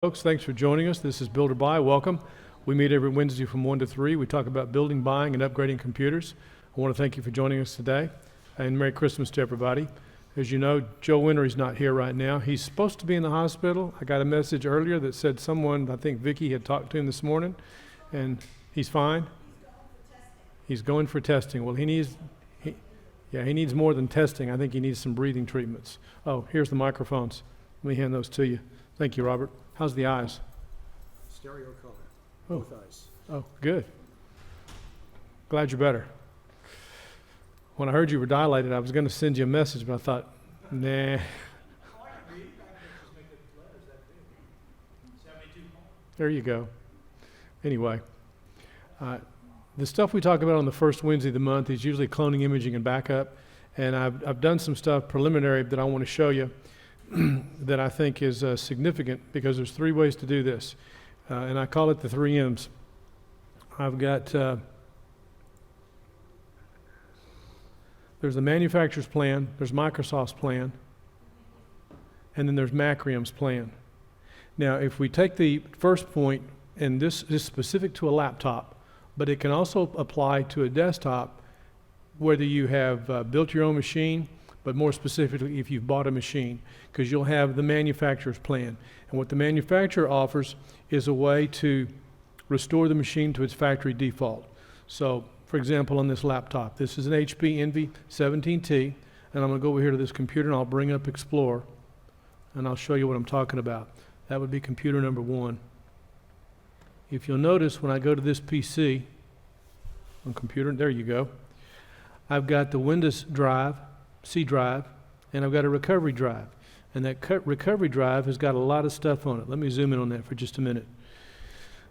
Folks, thanks for joining us. This is Builder Buy. Welcome. We meet every Wednesday from 1 to 3. We talk about building, buying, and upgrading computers. I want to thank you for joining us today, and Merry Christmas to everybody. As you know, Joe Wintery's not here right now. He's supposed to be in the hospital. I got a message earlier that said someone, I think Vicky, had talked to him this morning, and he's fine. He's going for testing. Well, he needs more than testing. I think he needs some breathing treatments. Oh, here's the microphones. Let me hand those to you. Thank you, Robert. How's the eyes? Stereo color, Oh. both eyes. Oh, good. Glad you're better. When I heard you were dilated, I was going to send you a message, but I thought, nah. There you go. Anyway, the stuff we talk about on the first Wednesday of the month is usually cloning, imaging, and backup. And I've done some stuff preliminary that I want to show you that I think is significant, because there's three ways to do this. And I call it the 3 M's. I've got, there's the manufacturer's plan, there's Microsoft's plan, and then there's Macrium's plan. Now, if we take the first point, and this is specific to a laptop, but it can also apply to a desktop, whether you have built your own machine, but more specifically if you've bought a machine, because you'll have the manufacturer's plan. And what the manufacturer offers is a way to restore the machine to its factory default. So, for example, on this laptop, this is an HP Envy 17T, and I'm going to go over here to this computer and I'll bring up Explorer, and I'll show you what I'm talking about. That would be computer number 1. If you'll notice, when I go to this PC on computer, there you go, I've got the Windows drive, C drive, and I've got a recovery drive. And that recovery drive has got a lot of stuff on it. Let me zoom in on that for just a minute.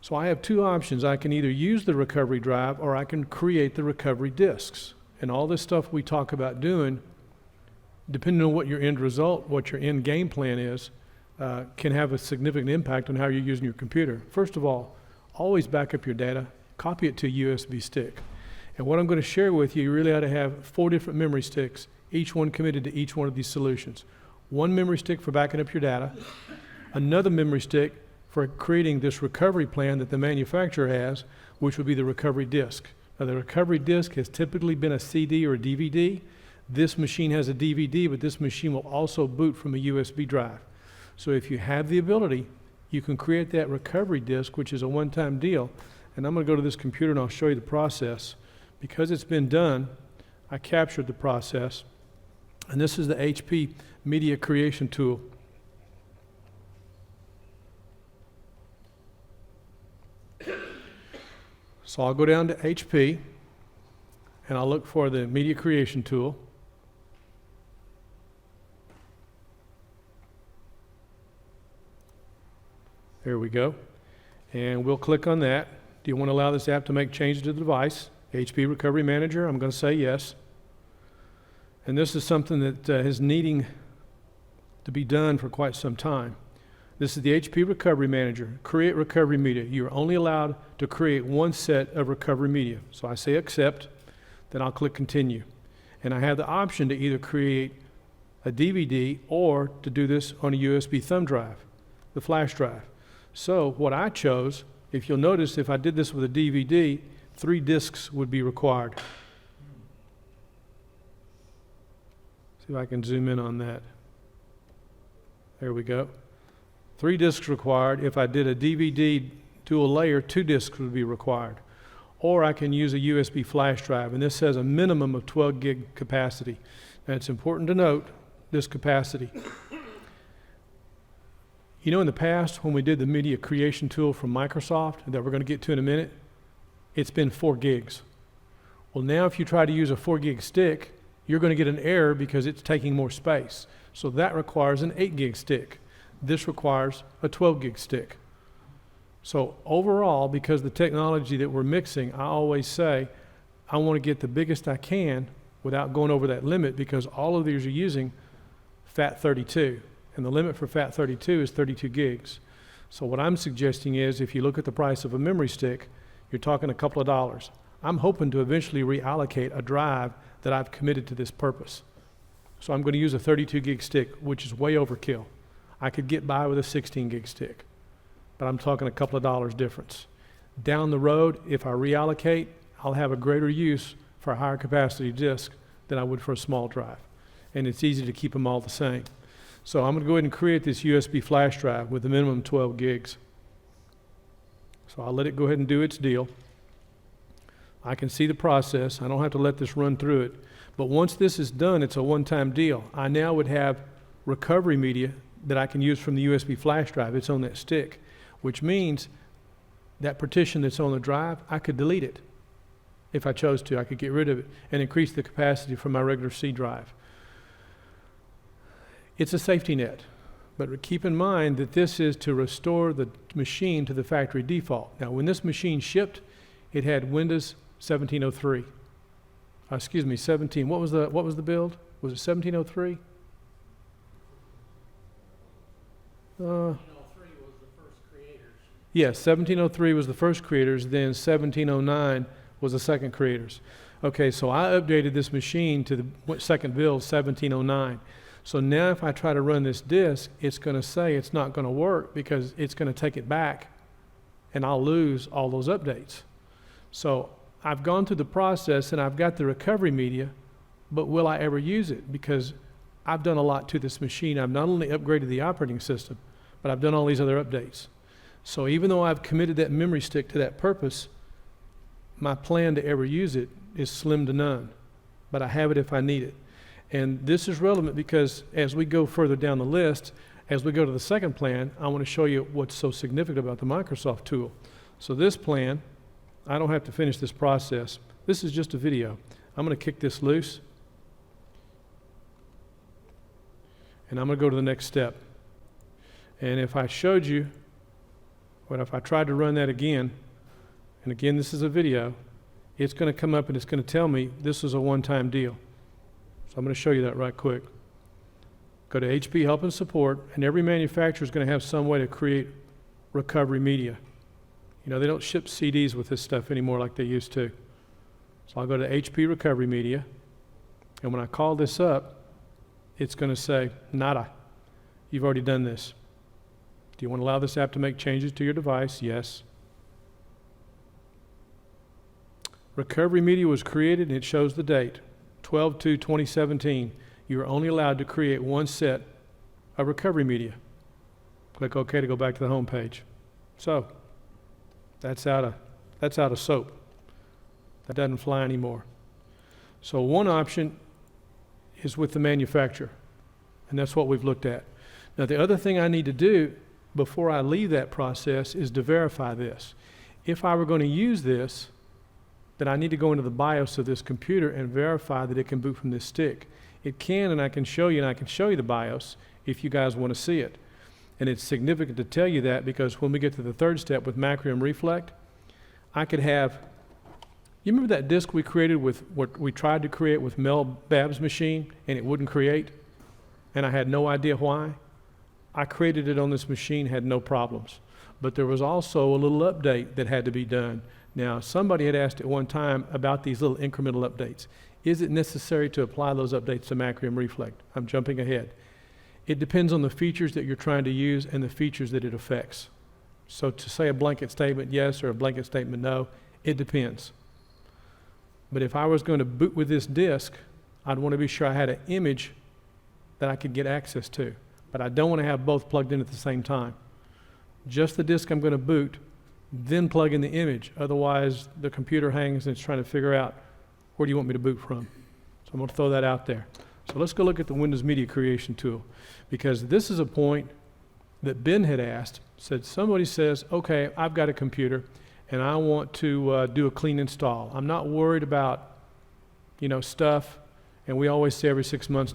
So I have two options. I can either use the recovery drive or I can create the recovery disks. And all this stuff we talk about doing, depending on what your end result, what your end game plan is, can have a significant impact on how you're using your computer. First of all, always back up your data, copy it to a USB stick. And what I'm going to share with you, you really ought to have 4 different memory sticks, each one committed to each one of these solutions. One memory stick for backing up your data, another memory stick for creating this recovery plan that the manufacturer has, which would be the recovery disk. Now, the recovery disk has typically been a CD or a DVD. This machine has a DVD, but this machine will also boot from a USB drive. So if you have the ability, you can create that recovery disk, which is a one-time deal. And I'm going to go to this computer and I'll show you the process. Because it's been done, I captured the process. And this is the HP Media Creation Tool. So I'll go down to HP, and I'll look for the Media Creation Tool. There we go. And we'll click on that. Do you want to allow this app to make changes to the device? HP Recovery Manager, I'm going to say yes. And this is something that is needing to be done for quite some time. This is the HP Recovery Manager. Create recovery media. You're only allowed to create one set of recovery media. So I say accept, then I'll click continue. And I have the option to either create a DVD or to do this on a USB thumb drive, the flash drive. So what I chose, if you'll notice, if I did this with a DVD, 3 disks would be required. See if I can zoom in on that. There we go. 3 disks required. If I did a DVD dual layer, 2 disks would be required. Or I can use a USB flash drive, and this has a minimum of 12 gig capacity. Now, it's important to note this capacity. You know, in the past, when we did the Media Creation Tool from Microsoft that we're going to get to in a minute, it's been 4 gigs. Well, now if you try to use a 4 gig stick, you're going to get an error because it's taking more space. So that requires an 8 gig stick. This requires a 12 gig stick. So overall, because the technology that we're mixing, I always say, I want to get the biggest I can without going over that limit, because all of these are using FAT32. And the limit for FAT32 is 32 gigs. So what I'm suggesting is, if you look at the price of a memory stick, you're talking a couple of dollars. I'm hoping to eventually reallocate a drive that I've committed to this purpose. So I'm going to use a 32 gig stick, which is way overkill. I could get by with a 16 gig stick. but I'm talking a couple of dollars difference. Down the road, if I reallocate, I'll have a greater use for a higher capacity disk than I would for a small drive. And it's easy to keep them all the same. So I'm going to go ahead and create this USB flash drive with a minimum 12 gigs. So I'll let it go ahead and do its deal. I can see the process. I don't have to let this run through it. But once this is done, it's a one-time deal. I now would have recovery media that I can use from the USB flash drive. It's on that stick, which means that partition that's on the drive, I could delete it. If I chose to, I could get rid of it and increase the capacity from my regular C drive. It's a safety net, but keep in mind that this is to restore the machine to the factory default. Now, when this machine shipped, it had Windows 1703. Excuse me, 17. What was the build? Was it 1703? 1703 was the first creators. Yes, 1703 was the first creators, then 1709 was the second creators. Okay, so I updated this machine to the second build, 1709. So now if I try to run this disk, it's going to say it's not going to work because it's going to take it back and I'll lose all those updates. So I've gone through the process and I've got the recovery media, but will I ever use it? Because I've done a lot to this machine. I've not only upgraded the operating system, but I've done all these other updates. So even though I've committed that memory stick to that purpose, my plan to ever use it is slim to none, but I have it if I need it. And this is relevant because as we go further down the list, as we go to the second plan, I want to show you what's so significant about the Microsoft tool. So this plan, I don't have to finish this process. This is just a video. I'm going to kick this loose, and I'm going to go to the next step. And if I showed you, or if I tried to run that again, and again, this is a video, it's going to come up and it's going to tell me this is a one-time deal. So I'm going to show you that right quick. Go to HP Help and Support, and every manufacturer is going to have some way to create recovery media. You know, they don't ship CDs with this stuff anymore like they used to. So I'll go to HP Recovery Media, and when I call this up, it's going to say, nada, you've already done this. Do you want to allow this app to make changes to your device? Yes. Recovery media was created, and it shows the date, 12/2/2017. You are only allowed to create one set of recovery media. Click OK to go back to the home page. So that's out of soap. That doesn't fly anymore. So one option is with the manufacturer, and that's what we've looked at. Now the other thing I need to do before I leave that process is to verify this. If I were going to use this, then I need to go into the BIOS of this computer and verify that it can boot from this stick. It can, and I can show you the BIOS if you guys want to see it. And it's significant to tell you that because when we get to the third step with Macrium Reflect, I could have, you remember that disk we created with what we tried to create with Mel Babb's machine and it wouldn't create? And I had no idea why? I created it on this machine, had no problems. But there was also a little update that had to be done. Now, somebody had asked at one time about these little incremental updates. Is it necessary to apply those updates to Macrium Reflect? I'm jumping ahead. It depends on the features that you're trying to use and the features that it affects. So to say a blanket statement yes or a blanket statement no, it depends. But if I was going to boot with this disk, I'd want to be sure I had an image that I could get access to. But I don't want to have both plugged in at the same time. Just the disk I'm going to boot, then plug in the image. Otherwise, the computer hangs and it's trying to figure out where do you want me to boot from. So I'm going to throw that out there. So let's go look at the Windows Media Creation tool, because this is a point that Ben had asked. Said somebody says, okay, I've got a computer and I want to do a clean install. I'm not worried about, stuff, and we always say every 6 months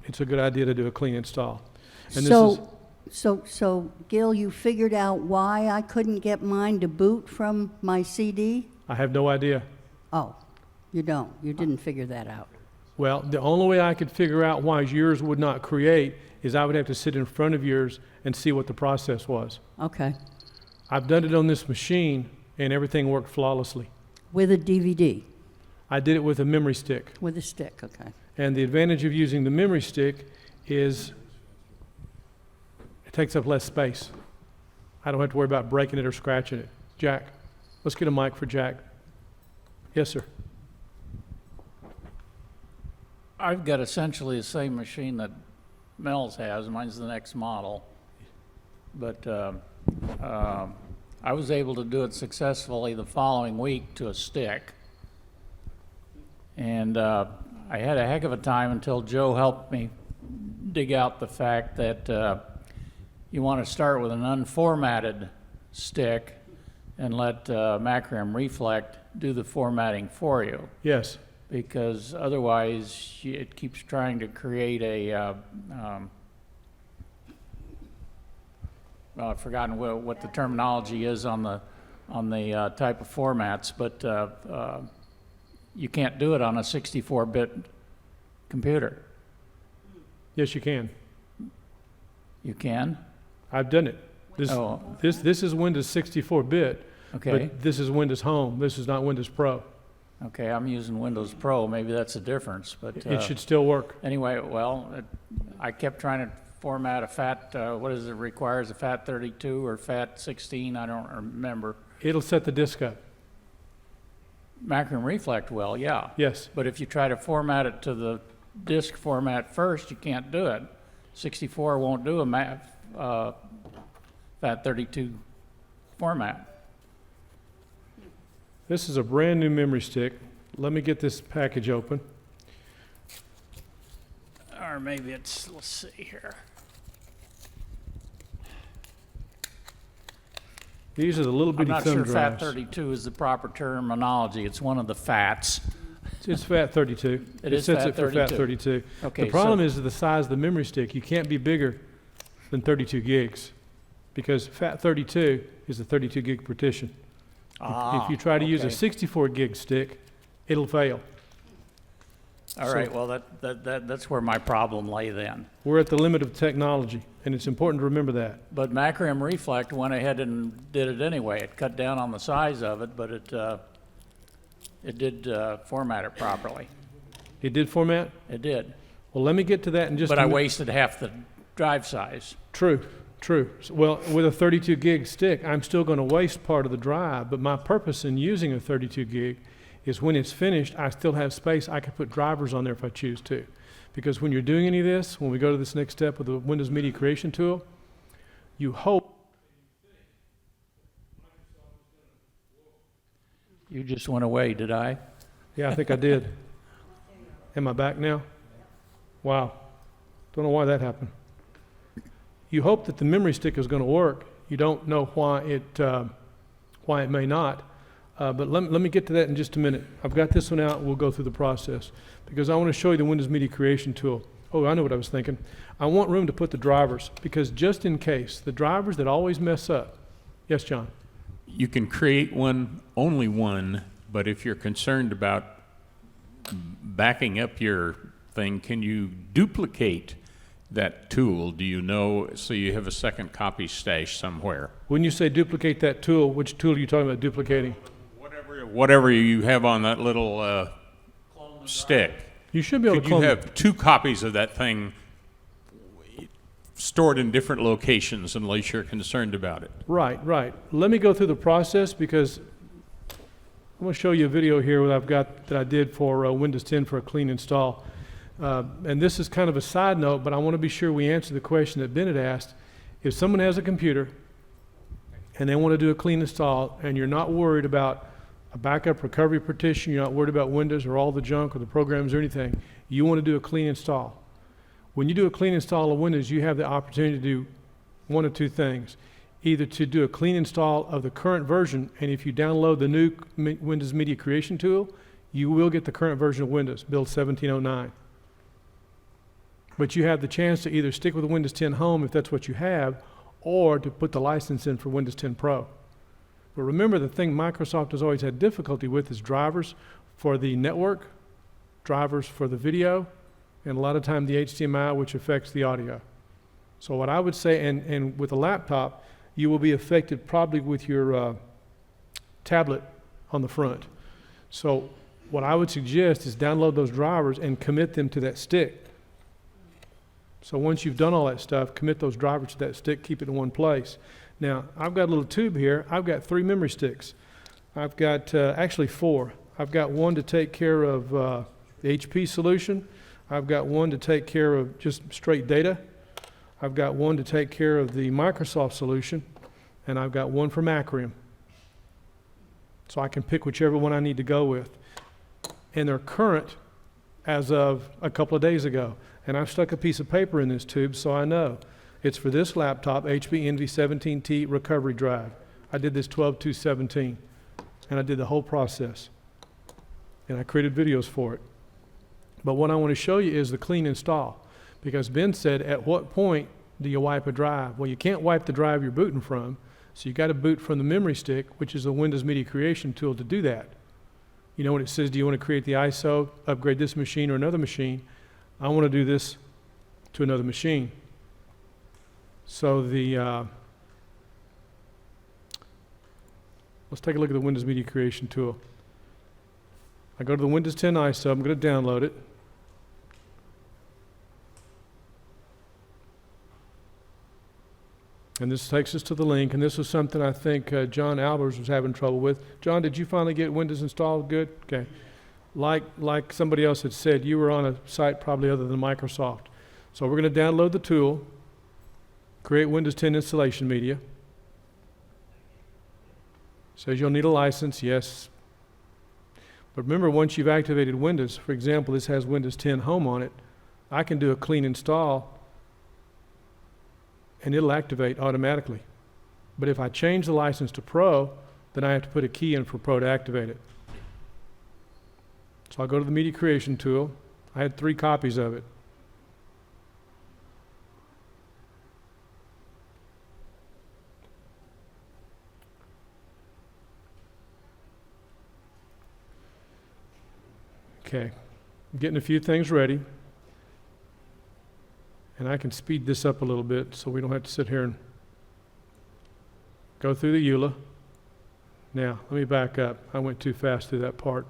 it's a good idea to do a clean install. And So, Gil, you figured out why I couldn't get mine to boot from my CD? I have no idea. Oh, you don't. You didn't figure that out. Well, the only way I could figure out why yours would not create is I would have to sit in front of yours and see what the process was. Okay. I've done it on this machine, and everything worked flawlessly. With a DVD? I did it with a memory stick. With a stick, okay. And the advantage of using the memory stick is it takes up less space. I don't have to worry about breaking it or scratching it. Jack, let's get a mic for Jack. Yes, sir. I've got essentially the same machine that Mel's has. Mine's the next model. But I was able to do it successfully the following week to a stick. And I had a heck of a time until Joe helped me dig out the fact that you want to start with an unformatted stick and let Macrium Reflect do the formatting for you. Yes. Because otherwise it keeps trying to create a, well, I've forgotten what the terminology is on the type of formats, but you can't do it on a 64-bit computer. Yes, you can. You can? I've done it. Oh. This is Windows 64-bit, Okay. but this is Windows Home. This is not Windows Pro. Okay, I'm using Windows Pro. Maybe that's a difference, but It should still work. anyway, well, I kept trying to format a FAT, what is it requires, a FAT 32 or FAT 16? I don't remember. It'll set the disk up. Macrium Reflect will, yeah. Yes. But if you try to format it to the disk format first, you can't do it. 64 won't do a FAT 32 format. This is a brand new memory stick. Let me get this package open. Or maybe it's, let's see here. These are the little I'm bitty not thumb sure FAT drives. 32 is the proper terminology. It's one of the FATs. It's FAT 32. It is sets FAT it for FAT 32. 32. Okay, The problem so- is the size of the memory stick. You can't be bigger than 32 gigs because FAT 32 is a 32 gig partition. If you try to use a okay. 64 gig stick, it'll fail. All right, well, that's where my problem lay then. We're at the limit of technology, and it's important to remember that. But Macrium Reflect went ahead and did it anyway. It cut down on the size of it, but it did format it properly. It did format? It did. Well, let me get to that in just But a I minute. wasted half the drive size. True. Well, with a 32 gig stick, I'm still going to waste part of the drive, but my purpose in using a 32 gig is when it's finished, I still have space. I can put drivers on there if I choose to. Because when you're doing any of this, when we go to this next step with the Windows Media Creation tool, you hope. You just went away, did I? Yeah, I think I did. Am I back now? Wow. Don't know why that happened. You hope that the memory stick is going to work. You don't know why it may not. But let me get to that in just a minute. I've got this one out. We'll go through the process because I want to show you the Windows Media Creation tool. Oh, I know what I was thinking. I want room to put the drivers because just in case, the drivers that always mess up. Yes, John? You can create one, only one, but if you're concerned about backing up your thing, can you duplicate that tool? Do you know, so you have a second copy stashed somewhere? When you say duplicate that tool, which tool are you talking about duplicating? Whatever you have on that little stick. You should be able Could to you clone have two copies of that thing stored in different locations unless you're concerned about it? Right. Let me go through the process because I'm going to show you a video here that I did for Windows 10 for a clean install. And this is kind of a side note, but I want to be sure we answer the question that Bennett asked. If someone has a computer and they want to do a clean install and you're not worried about a backup recovery partition, you're not worried about Windows or all the junk or the programs or anything, you want to do a clean install. When you do a clean install of Windows, you have the opportunity to do one of two things. Either to do a clean install of the current version, and if you download the new Windows Media Creation tool, you will get the current version of Windows, build 1709. But you have the chance to either stick with Windows 10 Home if that's what you have, or to put the license in for Windows 10 Pro. But remember, the thing Microsoft has always had difficulty with is drivers for the network, drivers for the video, and a lot of time the HDMI, which affects the audio. So what I would say, and with a laptop, you will be affected probably with your tablet on the front. So what I would suggest is download those drivers and commit them to that stick. So once you've done all that stuff, commit those drivers to that stick, keep it in one place. Now, I've got a little tube here. I've got 3 memory sticks. I've got, actually 4. I've got one to take care of the HP solution. I've got one to take care of just straight data. I've got one to take care of the Microsoft solution. And I've got one for Macrium. So I can pick whichever one I need to go with. And they're current as of a couple of days ago. And I've stuck a piece of paper in this tube so I know. It's for this laptop, HP NV17T recovery drive. I did this 12/2/17, and I did the whole process. And I created videos for it. But what I want to show you is the clean install. Because Ben said, at what point do you wipe a drive? Well, you can't wipe the drive you're booting from, so you got to boot from the memory stick, which is a Windows Media Creation tool to do that. You know when it says, do you want to create the ISO, upgrade this machine or another machine? I want to do this to another machine. So let's take a look at the Windows Media Creation tool. I go to the Windows 10 ISO, I'm going to download it. And this takes us to the link, and this was something I think John Albers was having trouble with. John, did you finally get Windows installed good? Okay. Like somebody else had said, you were on a site probably other than Microsoft. So we're going to download the tool, create Windows 10 installation media. Says you'll need a license, yes. But remember, once you've activated Windows, for example, this has Windows 10 Home on it, I can do a clean install and it'll activate automatically. But if I change the license to Pro, then I have to put a key in for Pro to activate it. So I'll go to the Media Creation tool. I had 3 copies of it. Okay, I'm getting a few things ready. And I can speed this up a little bit so we don't have to sit here and go through the EULA. Now, let me back up. I went too fast through that part.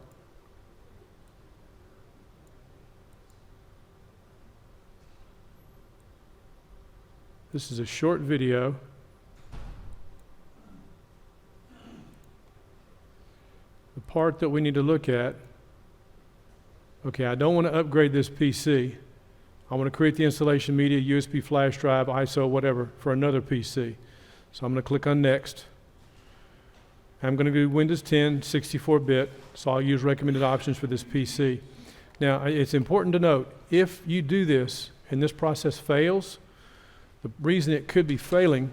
This is a short video. The part that we need to look at, okay, I don't want to upgrade this PC. I want to create the installation media, USB flash drive, ISO, whatever, for another PC. So I'm going to click on Next. I'm going to do Windows 10, 64-bit, so I'll use recommended options for this PC. Now, it's important to note, if you do this and this process fails, the reason it could be failing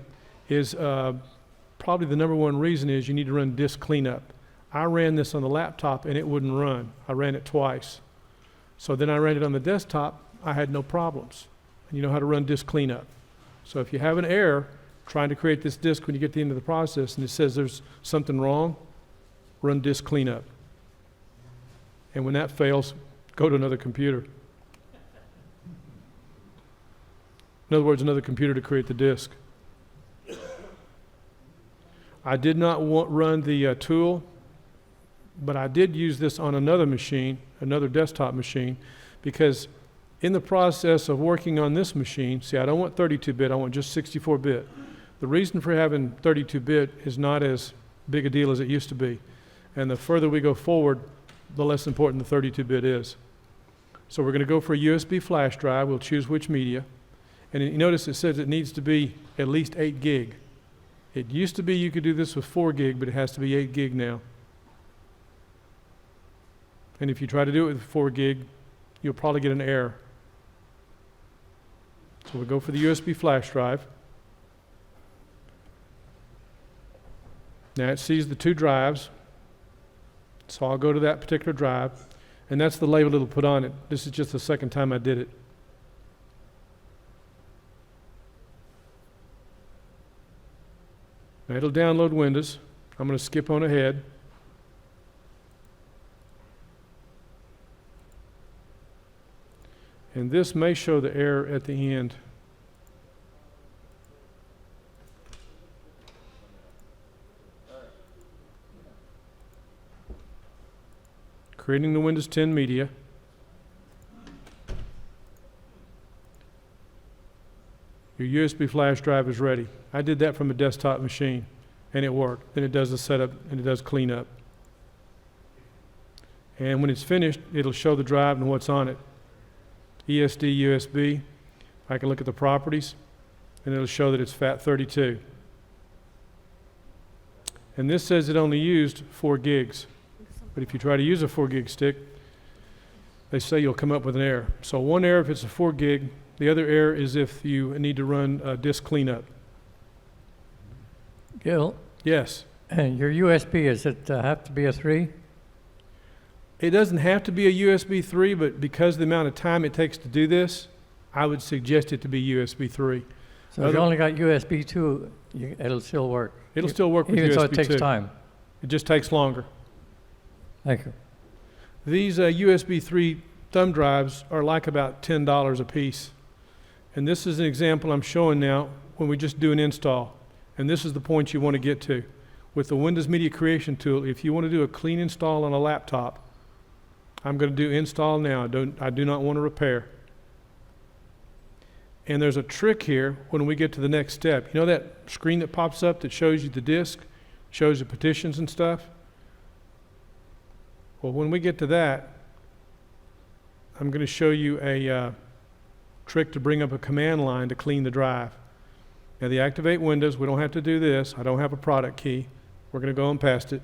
is probably the number one reason is you need to run disk cleanup. I ran this on the laptop and it wouldn't run. I ran it twice. So then I ran it on the desktop. I had no problems. And you know how to run disk cleanup. So if you have an error trying to create this disk when you get to the end of the process and it says there's something wrong, run disk cleanup. And when that fails, go to another computer. In other words, another computer to create the disk. I did not run the tool, but I did use this on another machine, another desktop machine, because in the process of working on this machine, see, I don't want 32-bit, I want just 64-bit. The reason for having 32-bit is not as big a deal as it used to be. And the further we go forward, the less important the 32-bit is. So we're going to go for a USB flash drive. We'll choose which media. And you notice it says it needs to be at least 8 gig. It used to be you could do this with 4 gig, but it has to be 8 gig now. And if you try to do it with 4 gig, you'll probably get an error. So we'll go for the USB flash drive. Now it sees the 2 drives. So I'll go to that particular drive. And that's the label it'll put on it. This is just the second time I did it. Now it'll download Windows. I'm going to skip on ahead. And this may show the error at the end. Creating the Windows 10 media. Your USB flash drive is ready. I did that from a desktop machine, and it worked. Then it does the setup, and it does cleanup. And when it's finished, it'll show the drive and what's on it. ESD, USB. I can look at the properties, and it'll show that it's FAT32. And this says it only used 4 gigs. But if you try to use a 4 gig stick, they say you'll come up with an error. So one error if it's a 4 gig, the other error is if you need to run disk cleanup. Gil, Yes. your USB, does it have to be a 3? It doesn't have to be a USB 3, but because of the amount of time it takes to do this, I would suggest it to be USB 3. So if you only got USB 2, it'll still work? It'll still work with Even USB 2. so it takes time? It just takes longer. Thank you. These USB 3 thumb drives are like about $10 a piece. And this is an example I'm showing now when we just do an install. And this is the point you want to get to. With the Windows Media Creation tool, if you want to do a clean install on a laptop, I'm going to do install now. I do not want to repair. And there's a trick here when we get to the next step. You know that screen that pops up that shows you the disk, shows you partitions and stuff? Well, when we get to that, I'm going to show you a trick to bring up a command line to clean the drive. Now the activate windows, we don't have to do this. I don't have a product key. We're going to go on past it.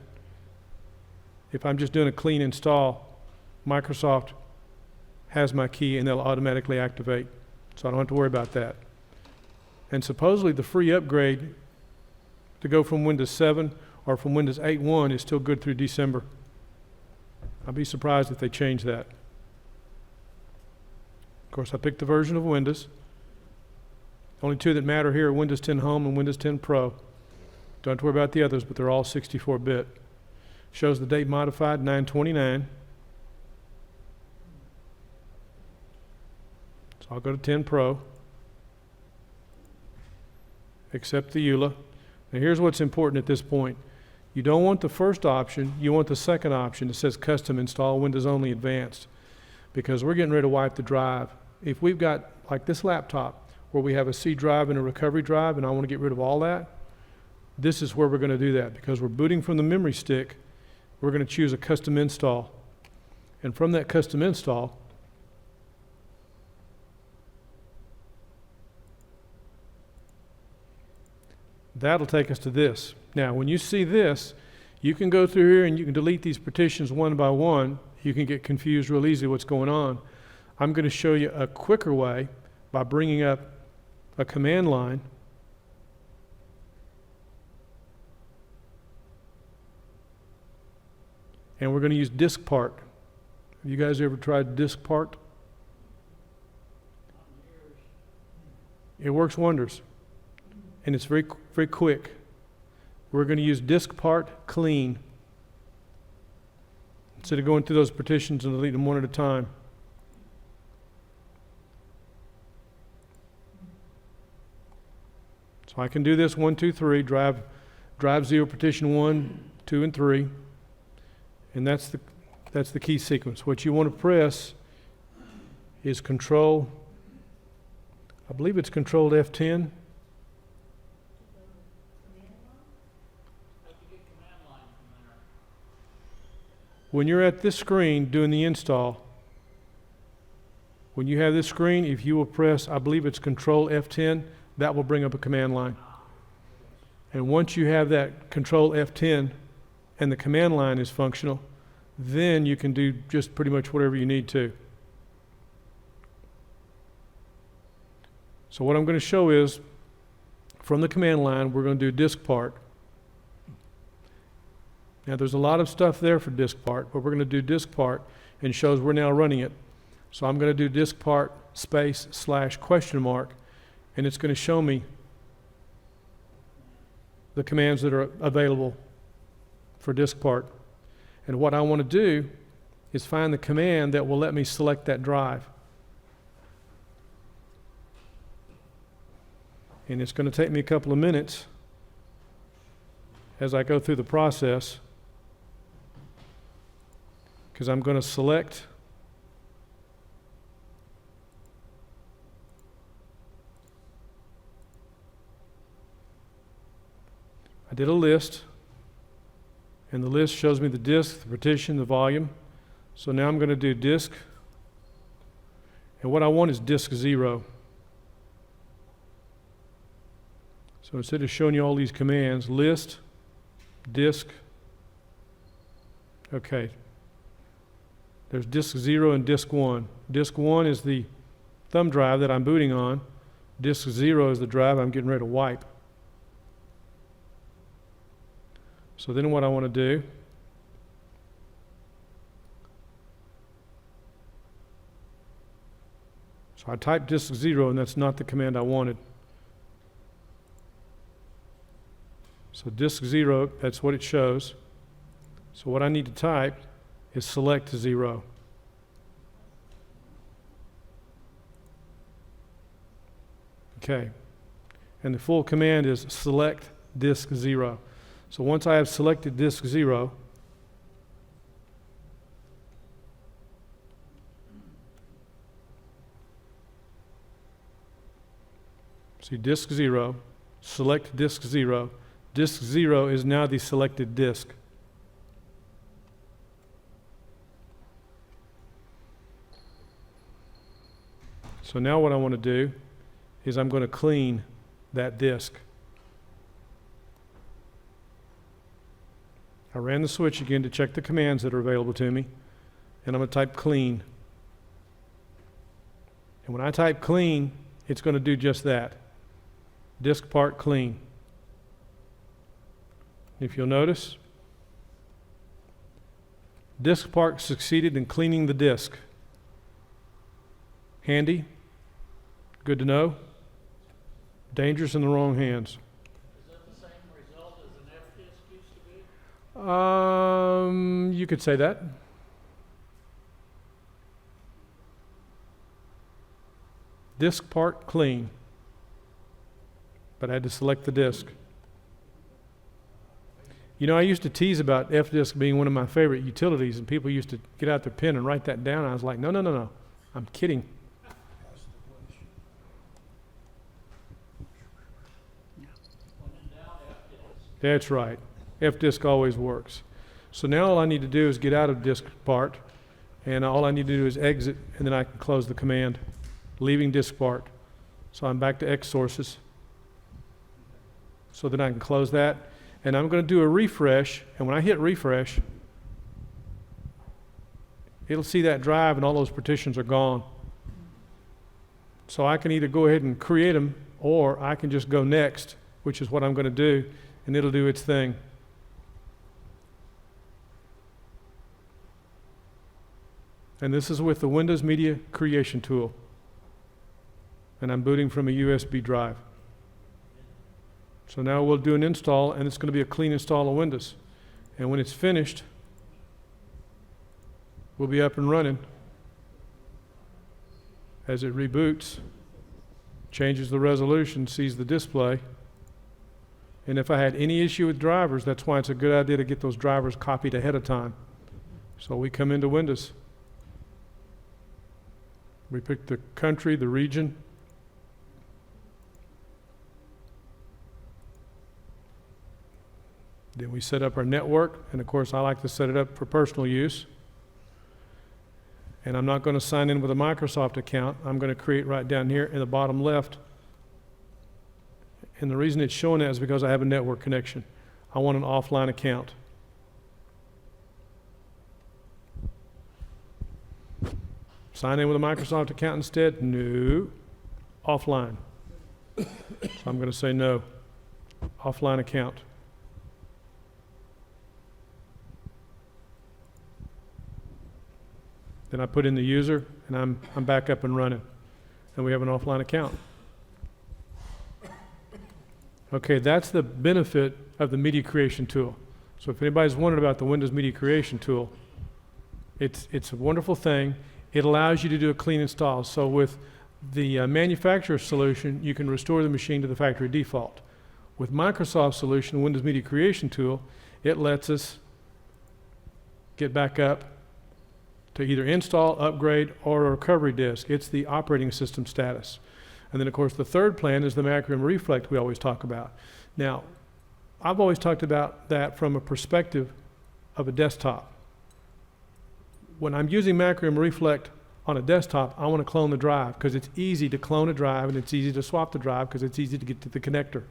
If I'm just doing a clean install, Microsoft has my key and they'll automatically activate. So I don't have to worry about that. And supposedly the free upgrade to go from Windows 7 or from Windows 8.1 is still good through December. I'd be surprised if they change that. Of course, I picked the version of Windows. Only two that matter here are Windows 10 Home and Windows 10 Pro. Don't have to worry about the others, but they're all 64-bit. Shows the date modified 9/29. So I'll go to 10 Pro. Accept the EULA. Now here's what's important at this point. You don't want the first option, you want the second option. It says custom install Windows only advanced, because we're getting ready to wipe the drive. If we've got, like this laptop, where we have a C drive and a recovery drive, and I want to get rid of all that, this is where we're going to do that. Because we're booting from the memory stick, we're going to choose a custom install. And from that custom install, that'll take us to this. Now, when you see this, you can go through here and you can delete these partitions one by one. You can get confused real easy what's going on. I'm going to show you a quicker way by bringing up a command line. And we're going to use diskpart. Have you guys ever tried diskpart? It works wonders. And it's very, very quick. We're going to use diskpart clean instead of going through those partitions and delete them one at a time. So I can do this 1, 2, 3, drive 0, partition 1, 2, and 3. And that's the key sequence. What you want to press is Control, I believe it's Control F10. When you're at this screen doing the install, when you have this screen, if you will press, I believe it's Control F10, that will bring up a command line. And once you have that Control F10 and the command line is functional, then you can do just pretty much whatever you need to. So what I'm going to show is, from the command line, we're going to do diskpart. Now there's a lot of stuff there for diskpart, but we're going to do diskpart, and it shows we're now running it. So I'm going to do diskpart /?, and it's going to show me the commands that are available for diskpart. And what I want to do is find the command that will let me select that drive. And it's going to take me a couple of minutes as I go through the process, because I'm going to select did a list, and the list shows me the disk, the partition, the volume. So now I'm going to do disk, and what I want is disk 0. So instead of showing you all these commands, list, disk, okay. There's disk 0 and disk 1. Disk 1 is the thumb drive that I'm booting on. Disk 0 is the drive I'm getting ready to wipe. So then what I want to do so I typed disk 0, and that's not the command I wanted. So disk 0, that's what it shows. So what I need to type is select 0. Okay. And the full command is select disk 0. So once I have selected disk 0, see disk 0, select disk 0. Disk 0 is now the selected disk. So now what I want to do is I'm going to clean that disk. I ran the switch again to check the commands that are available to me, and I'm going to type clean. And when I type clean, it's going to do just that. Diskpart clean. If you'll notice, Diskpart succeeded in cleaning the disk. Handy? Good to know? Dangerous in the wrong hands. Is that the same result as an F-disk used to be? You could say that. Diskpart clean. But I had to select the disk. You know, I used to tease about F-disk being one of my favorite utilities, and people used to get out their pen and write that down. I was like, no. I'm kidding. That's right. F-disk always works. So now all I need to do is get out of Diskpart, and all I need to do is exit, and then I can close the command, leaving Diskpart. So I'm back to X sources. So then I can close that, and I'm going to do a refresh, and when I hit refresh, it'll see that drive and all those partitions are gone. So I can either go ahead and create them, or I can just go next, which is what I'm going to do, and it'll do its thing. And this is with the Windows Media Creation tool. And I'm booting from a USB drive. So now we'll do an install, and it's going to be a clean install of Windows. And when it's finished, we'll be up and running. As it reboots, changes the resolution, sees the display. And if I had any issue with drivers, that's why it's a good idea to get those drivers copied ahead of time. So we come into Windows. We pick the country, the region. Then we set up our network, and of course I like to set it up for personal use. And I'm not going to sign in with a Microsoft account. I'm going to create right down here in the bottom left. And the reason it's showing that is because I have a network connection. I want an offline account. Sign in with a Microsoft account instead? No. Offline. So I'm going to say no. Offline account. Then I put in the user, and I'm back up and running. And we have an offline account. Okay, that's the benefit of the Media Creation tool. So if anybody's wondering about the Windows Media Creation tool, it's a wonderful thing. It allows you to do a clean install. So with the manufacturer's solution, you can restore the machine to the factory default. With Microsoft's solution, Windows Media Creation tool, it lets us get back up to either install, upgrade, or a recovery disk. It's the operating system status. And then, of course, the third plan is the Macrium Reflect we always talk about. Now, I've always talked about that from a perspective of a desktop. When I'm using Macrium Reflect on a desktop, I want to clone the drive because it's easy to clone a drive and it's easy to swap the drive because it's easy to get to the connector.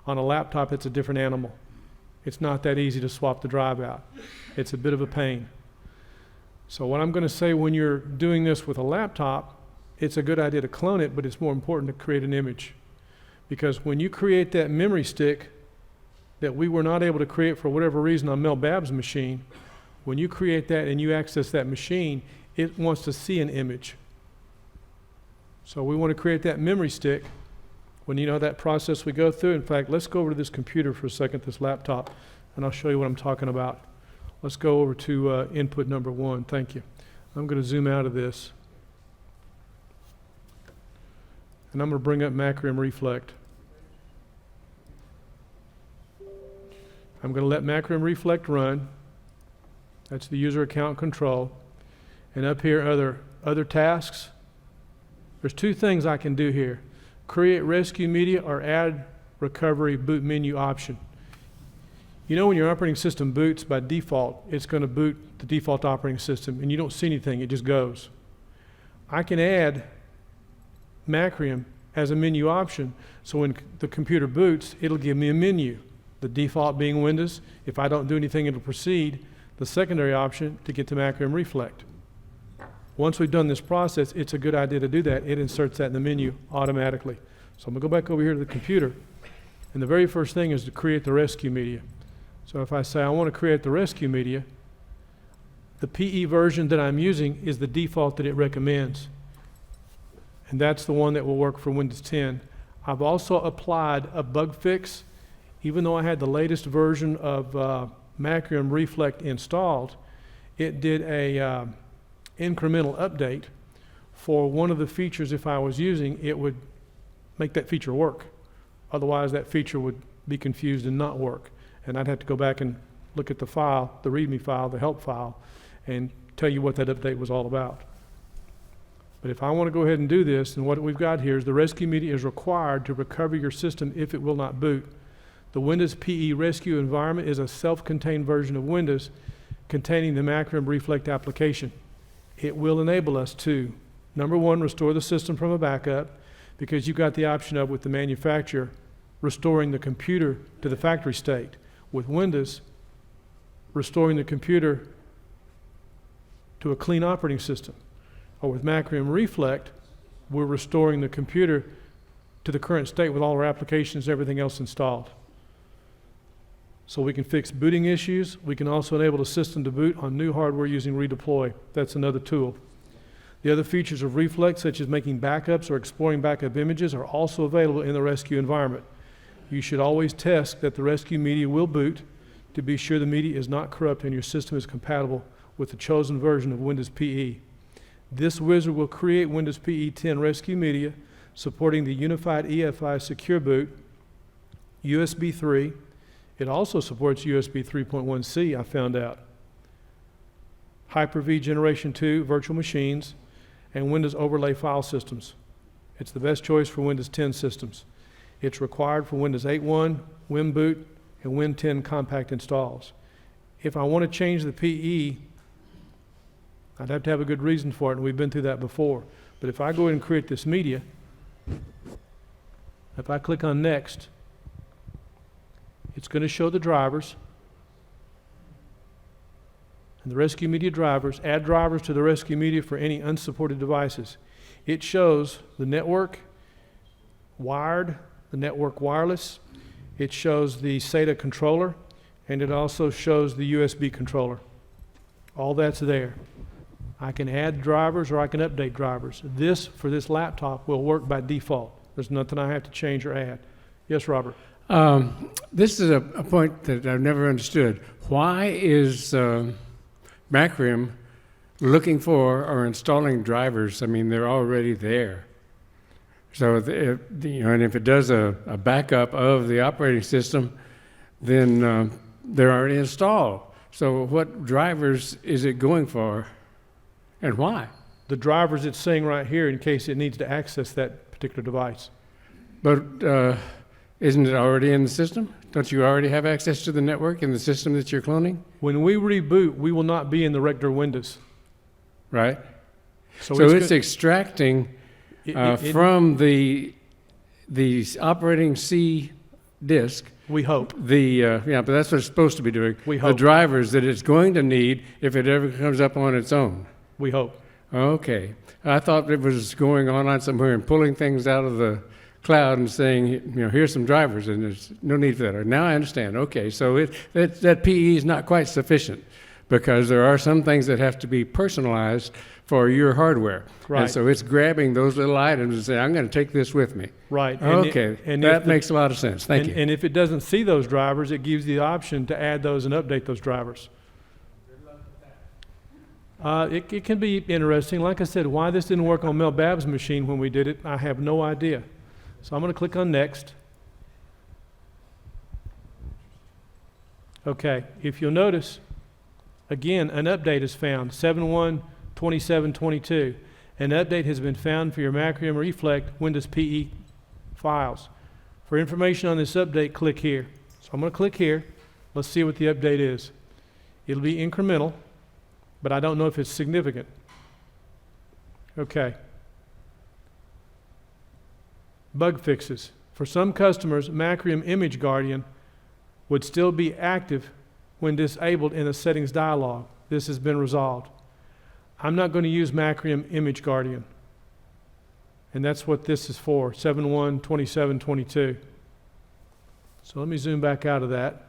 On a laptop, it's a different animal. It's not that easy to swap the drive out. It's a bit of a pain. So what I'm going to say, when you're doing this with a laptop, it's a good idea to clone it, but it's more important to create an image. Because when you create that memory stick that we were not able to create for whatever reason on Mel Babb's machine, when you create that and you access that machine, it wants to see an image. So we want to create that memory stick. When you know that process we go through, in fact, let's go over to this computer for a second, this laptop, and I'll show you what I'm talking about. Let's go over to input number 1. Thank you. I'm going to zoom out of this. And I'm going to bring up Macrium Reflect. I'm going to let Macrium Reflect run. That's the user account control. And up here, other tasks. There's 2 things I can do here. Create rescue media or add recovery boot menu option. You know, when your operating system boots by default, it's going to boot the default operating system and you don't see anything, it just goes. I can add Macrium as a menu option, so when the computer boots, it'll give me a menu. The default being Windows. If I don't do anything, it'll proceed. The secondary option to get to Macrium Reflect. Once we've done this process, it's a good idea to do that. It inserts that in the menu automatically. So I'm going to go back over here to the computer, and the very first thing is to create the rescue media. So if I say I want to create the rescue media, the PE version that I'm using is the default that it recommends. And that's the one that will work for Windows 10. I've also applied a bug fix. Even though I had the latest version of Macrium Reflect installed, it did a incremental update for one of the features. If I was using, it would make that feature work. Otherwise, that feature would be confused and not work. And I'd have to go back and look at the file, the README file, the help file, and tell you what that update was all about. But if I want to go ahead and do this, then what we've got here is the rescue media is required to recover your system if it will not boot. The Windows PE Rescue environment is a self-contained version of Windows containing the Macrium Reflect application. It will enable us to, number 1, restore the system from a backup, because you've got the option of, with the manufacturer, restoring the computer to the factory state. With Windows, restoring the computer to a clean operating system. Or with Macrium Reflect, we're restoring the computer to the current state with all our applications and everything else installed. So we can fix booting issues. We can also enable the system to boot on new hardware using redeploy. That's another tool. The other features of Reflect, such as making backups or exploring backup images, are also available in the rescue environment. You should always test that the rescue media will boot to be sure the media is not corrupt and your system is compatible with the chosen version of Windows PE. This wizard will create Windows PE 10 rescue media supporting the Unified EFI Secure Boot, USB 3. It also supports USB 3.1c, I found out. Hyper-V Generation 2 virtual machines, and Windows overlay file systems. It's the best choice for Windows 10 systems. It's required for Windows 8.1, WinBoot, and Win 10 compact installs. If I want to change the PE, I'd have to have a good reason for it, and we've been through that before. But if I go ahead and create this media, if I click on Next, it's going to show the drivers and the rescue media drivers. Add drivers to the rescue media for any unsupported devices. It shows the network wired, the network wireless. It shows the SATA controller, and it also shows the USB controller. All that's there. I can add drivers or I can update drivers. This, for this laptop, will work by default. There's nothing I have to change or add. Yes, Robert? This is a point that I've never understood. Why is Macrium looking for or installing drivers? I mean, they're already there. So, and if it does a backup of the operating system, then they're already installed. So what drivers is it going for, and why? The drivers it's saying right here in case it needs to access that particular device. But isn't it already in the system? Don't you already have access to the network in the system that you're cloning? When we reboot, we will not be in the regular windows. Right? So go- it's extracting from the operating C disk, we hope. but that's what it's supposed to be doing. We The hope. drivers that it's going to need if it ever comes up on its own. We hope. Okay. I thought it was going on somewhere and pulling things out of the cloud and saying, here's some drivers, and there's no need for that. Now I understand. Okay, so that PE is not quite sufficient because there are some things that have to be personalized for your hardware. Right. And so it's grabbing those little items and saying, I'm going to take this with me. Right. Okay, that makes a lot of sense. Thank you. And if it doesn't see those drivers, it gives you the option to add those and update those drivers. It can be interesting. Like I said, why this didn't work on Mel Babb's machine when we did it, I have no idea. So I'm going to click on Next. Okay, if you'll notice, again, an update is found, 7.1.27.22. An update has been found for your Macrium Reflect Windows PE files. For information on this update, click here. So I'm going to click here. Let's see what the update is. It'll be incremental, but I don't know if it's significant. Okay. Bug fixes. For some customers, Macrium Image Guardian would still be active when disabled in the settings dialog. This has been resolved. I'm not going to use Macrium Image Guardian. And that's what this is for, 7.1.27.22. So let me zoom back out of that.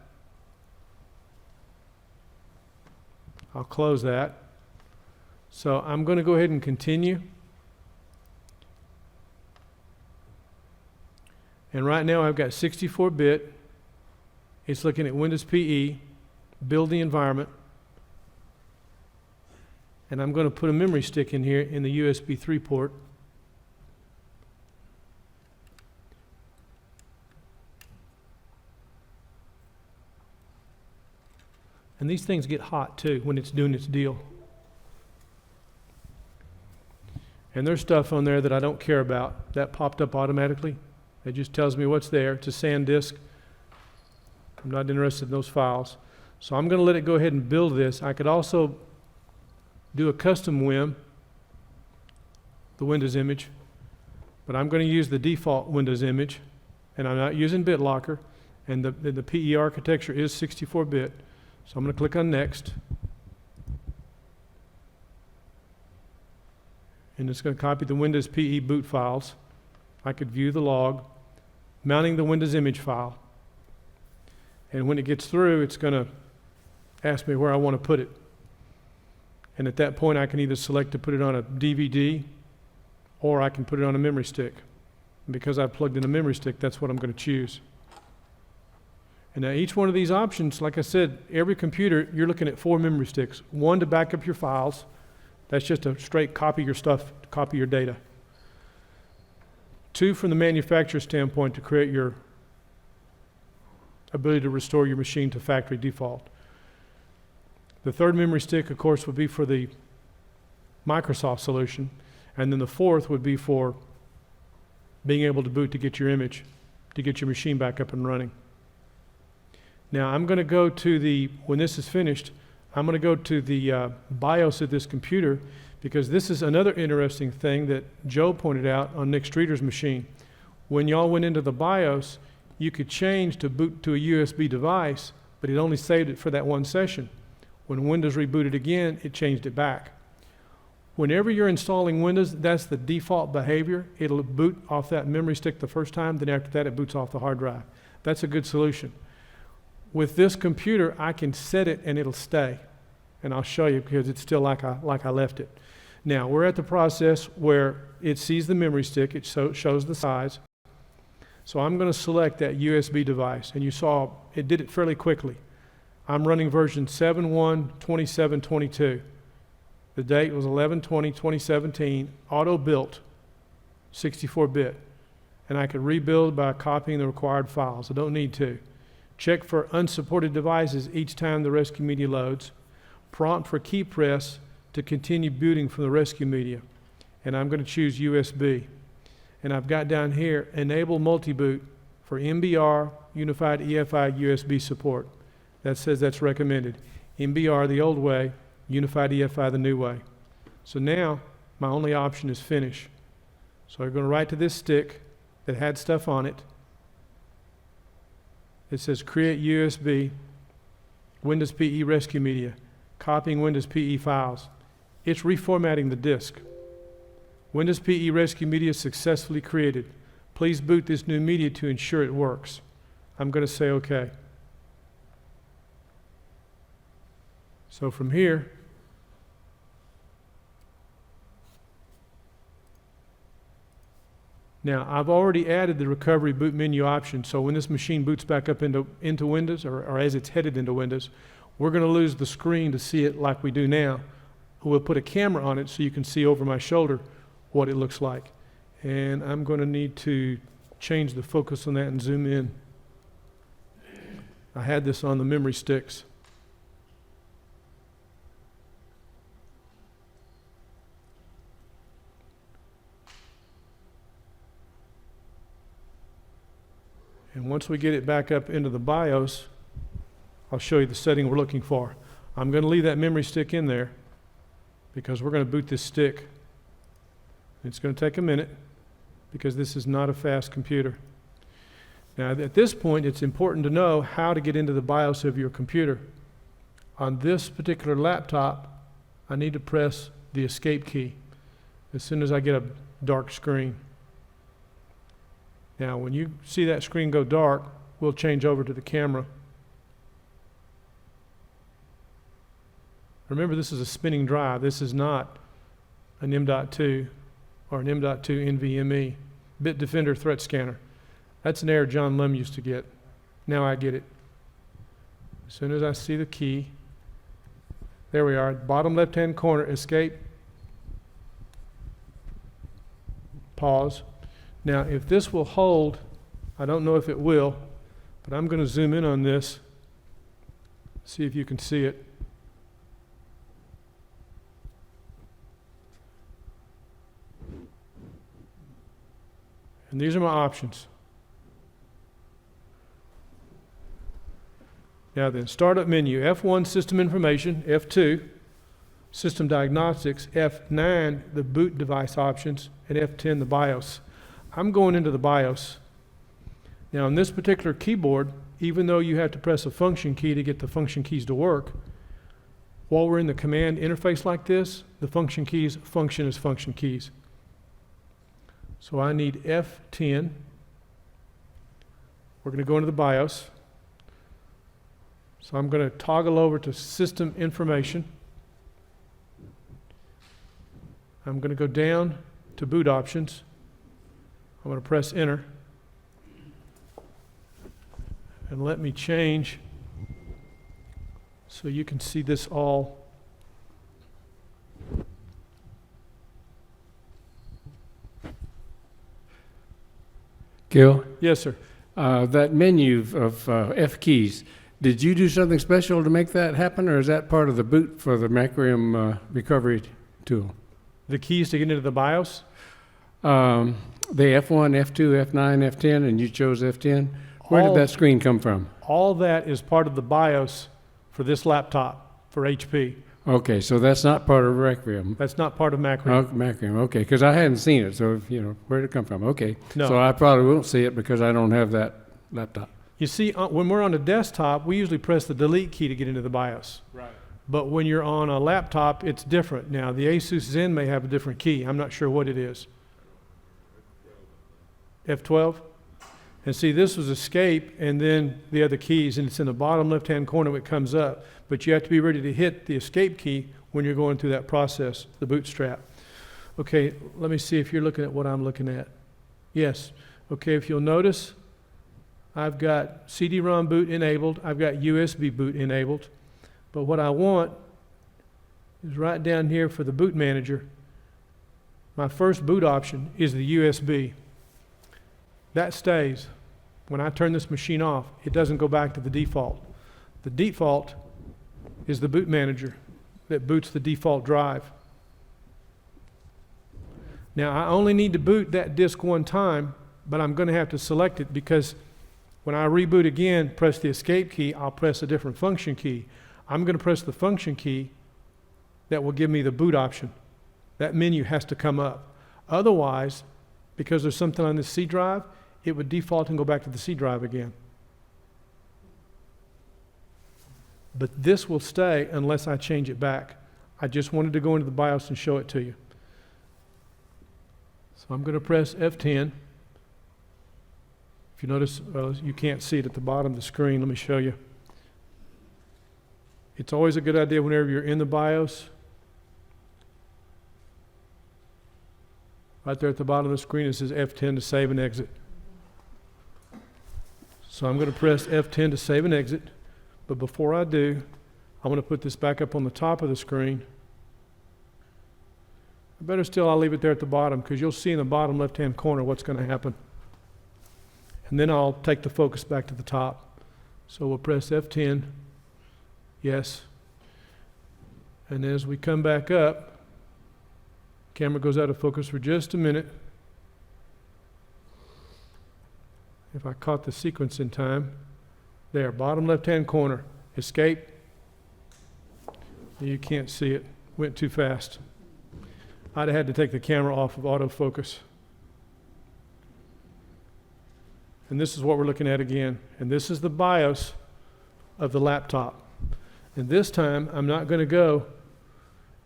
I'll close that. So I'm going to go ahead and continue. And right now I've got 64-bit. It's looking at Windows PE, build the environment. And I'm going to put a memory stick in here in the USB 3 port. And these things get hot too when it's doing its deal. And there's stuff on there that I don't care about. That popped up automatically. It just tells me what's there. It's a SanDisk. I'm not interested in those files. So I'm going to let it go ahead and build this. I could also do a custom WIM, the Windows image, but I'm going to use the default Windows image, and I'm not using BitLocker, and the PE architecture is 64-bit. So I'm going to click on Next. And it's going to copy the Windows PE boot files. I could view the log, mounting the Windows image file. And when it gets through, it's going to ask me where I want to put it. And at that point, I can either select to put it on a DVD, or I can put it on a memory stick. And because I've plugged in a memory stick, that's what I'm going to choose. And now each one of these options, like I said, every computer, you're looking at 4 memory sticks. 1 to back up your files. That's just a straight copy your stuff, copy your data. 2 from the manufacturer's standpoint to create your ability to restore your machine to factory default. The 3rd memory stick, of course, would be for the Microsoft solution. And then the 4th would be for being able to boot to get your image, to get your machine back up and running. Now I'm going to go to when this is finished, I'm going to go to the BIOS of this computer, because this is another interesting thing that Joe pointed out on Nick Streeter's machine. When y'all went into the BIOS, you could change to boot to a USB device, but it only saved it for that one session. When Windows rebooted again, it changed it back. Whenever you're installing Windows, that's the default behavior. It'll boot off that memory stick the first time, then after that it boots off the hard drive. That's a good solution. With this computer, I can set it and it'll stay. And I'll show you because it's still like I left it. Now, we're at the process where it sees the memory stick, it shows the size. So I'm going to select that USB device, and you saw it did it fairly quickly. I'm running version 7.1.27.22. The date was 11/20/2017, auto-built, 64-bit. And I could rebuild by copying the required files. I don't need to. Check for unsupported devices each time the rescue media loads. Prompt for key press to continue booting from the rescue media. And I'm going to choose USB. And I've got down here, enable multi-boot for MBR, Unified EFI USB support. That says that's recommended. MBR the old way, Unified EFI the new way. So now my only option is finish. So I'm going to write to this stick that had stuff on it. It says create USB, Windows PE rescue media, copying Windows PE files. It's reformatting the disk. Windows PE rescue media successfully created. Please boot this new media to ensure it works. I'm going to say OK. So from here, now I've already added the recovery boot menu option, so when this machine boots back up into Windows, or as it's headed into Windows, we're going to lose the screen to see it like we do now. We'll put a camera on it so you can see over my shoulder what it looks like. And I'm going to need to change the focus on that and zoom in. I had this on the memory sticks. And once we get it back up into the BIOS, I'll show you the setting we're looking for. I'm going to leave that memory stick in there because we're going to boot this stick. It's going to take a minute because this is not a fast computer. Now, at this point, it's important to know how to get into the BIOS of your computer. On this particular laptop, I need to press the escape key as soon as I get a dark screen. Now, when you see that screen go dark, we'll change over to the camera. Remember, this is a spinning drive. This is not an M.2 or an M.2 NVMe. Bitdefender threat scanner. That's an error John Lum used to get. Now I get it. As soon as I see the key, there we are, bottom left-hand corner, escape, pause. Now, if this will hold, I don't know if it will, but I'm going to zoom in on this, see if you can see it. And these are my options. Now then, startup menu, F1 system information, F2 system diagnostics, F9 the boot device options, and F10 the BIOS. I'm going into the BIOS. Now on this particular keyboard, even though you have to press a function key to get the function keys to work, while we're in the command interface like this, the function keys function as function keys. So I need F10. We're going to go into the BIOS. So I'm going to toggle over to System Information. I'm going to go down to Boot Options. I'm going to press Enter. And let me change so you can see this all. Gil, Yes, sir. that menu of F keys, did you do something special to make that happen, or is that part of the boot for the Macrium recovery tool? The keys to get into the BIOS? The F1, F2, F9, F10, and you chose F10. Where All- did that screen come from? All that is part of the BIOS for this laptop, for HP. Okay, so that's not part of Macrium. That's not part of Macrium. Oh, Macrium, okay, because I hadn't seen it, so, where did it come from? Okay. No. So I probably won't see it because I don't have that laptop. You see, when we're on a desktop, we usually press the delete key to get into the BIOS. Right. But when you're on a laptop, it's different. Now, the Asus Zen may have a different key. I'm not sure what it is. F12? And see, this was escape and then the other keys, and it's in the bottom left-hand corner when it comes up. But you have to be ready to hit the escape key when you're going through that process, the bootstrap. Okay, let me see if you're looking at what I'm looking at. Yes. Okay, if you'll notice, I've got CD-ROM boot enabled. I've got USB boot enabled. But what I want is right down here for the boot manager. My first boot option is the USB. That stays. When I turn this machine off, it doesn't go back to the default. The default is the boot manager that boots the default drive. Now, I only need to boot that disk one time, but I'm going to have to select it because When I reboot again, press the escape key, I'll press a different function key. I'm going to press the function key that will give me the boot option. That menu has to come up. Otherwise, because there's something on this C drive, it would default and go back to the C drive again. But this will stay unless I change it back. I just wanted to go into the BIOS and show it to you. So I'm going to press F10. If you notice, you can't see it at the bottom of the screen. Let me show you. It's always a good idea whenever you're in the BIOS. Right there at the bottom of the screen, it says F10 to save and exit. So I'm going to press F10 to save and exit. But before I do, I want to put this back up on the top of the screen. Better still, I'll leave it there at the bottom because you'll see in the bottom left-hand corner what's going to happen. And then I'll take the focus back to the top. So we'll press F10, yes. And as we come back up, camera goes out of focus for just a minute. If I caught the sequence in time, there, bottom left-hand corner, escape. You can't see it, went too fast. I'd have had to take the camera off of autofocus. And this is what we're looking at again. And this is the BIOS of the laptop. And this time, I'm not going to go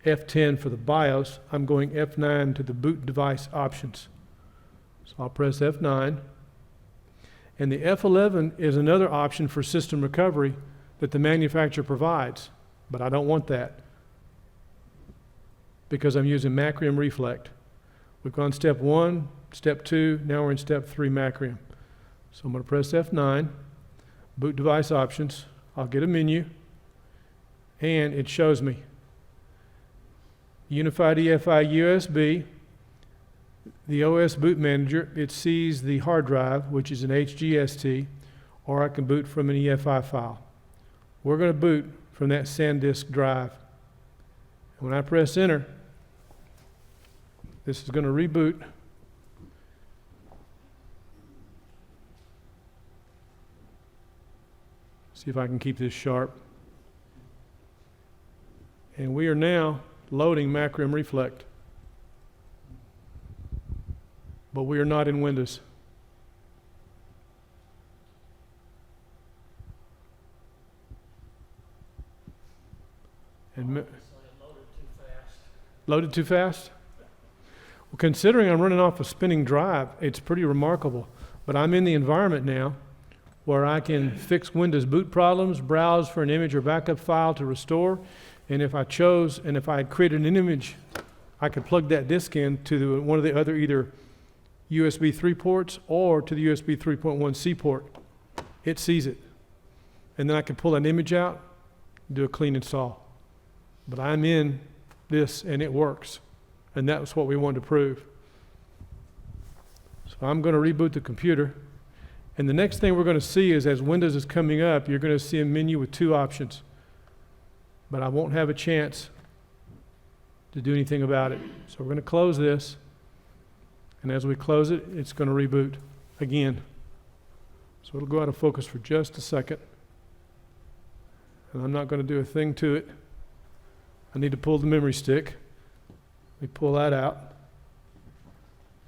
F10 for the BIOS. I'm going F9 to the boot device options. So I'll press F9. And the F11 is another option for system recovery that the manufacturer provides. But I don't want that because I'm using Macrium Reflect. We've gone step 1, step 2, now we're in step 3 Macrium. So I'm going to press F9, boot device options. I'll get a menu, and it shows me Unified EFI USB, the OS boot manager. It sees the hard drive, which is an HGST, or I can boot from an EFI file. We're going to boot from that SanDisk drive. And when I press enter, this is going to reboot. See if I can keep this sharp. And we are now loading Macrium Reflect. But we are not in Windows. And loaded too fast? Well, considering I'm running off a spinning drive, it's pretty remarkable. But I'm in the environment now where I can fix Windows boot problems, browse for an image or backup file to restore. And if I chose, and if I had created an image, I could plug that disk in to one of the other either USB 3 ports or to the USB 3.1C port. It sees it. And then I can pull an image out, do a clean install. But I'm in this and it works. And that was what we wanted to prove. So I'm going to reboot the computer. And the next thing we're going to see is as Windows is coming up, you're going to see a menu with 2 options. But I won't have a chance to do anything about it. So we're going to close this. And as we close it, it's going to reboot again. So it'll go out of focus for just a second. And I'm not going to do a thing to it. I need to pull the memory stick. Let me pull that out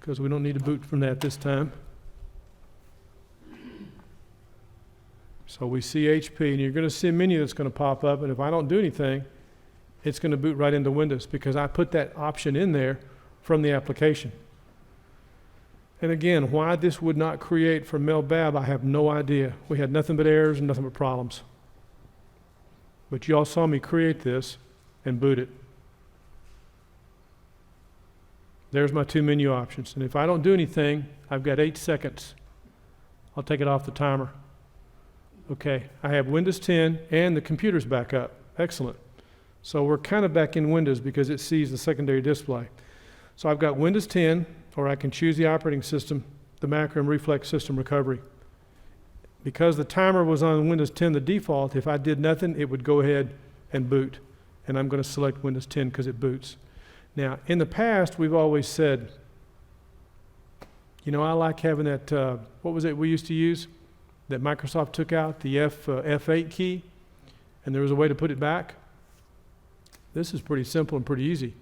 because we don't need to boot from that this time. So we see HP, and you're going to see a menu that's going to pop up, and if I don't do anything, it's going to boot right into Windows because I put that option in there from the application. And again, why this would not create for Mel Bab, I have no idea. We had nothing but errors and nothing but problems. But you all saw me create this and boot it. There's my 2 menu options. And if I don't do anything, I've got 8 seconds. I'll take it off the timer. Okay, I have Windows 10 and the computer's back up. Excellent. So we're kind of back in Windows because it sees the secondary display. So I've got Windows 10, or I can choose the operating system, the Macrium Reflex System Recovery. Because the timer was on Windows 10, the default, if I did nothing, it would go ahead and boot. And I'm going to select Windows 10 because it boots. Now, in the past, we've always said, you know, I like having that, what was it we used to use? that Microsoft took out, the F8 key, and there was a way to put it back. This is pretty simple and pretty easy.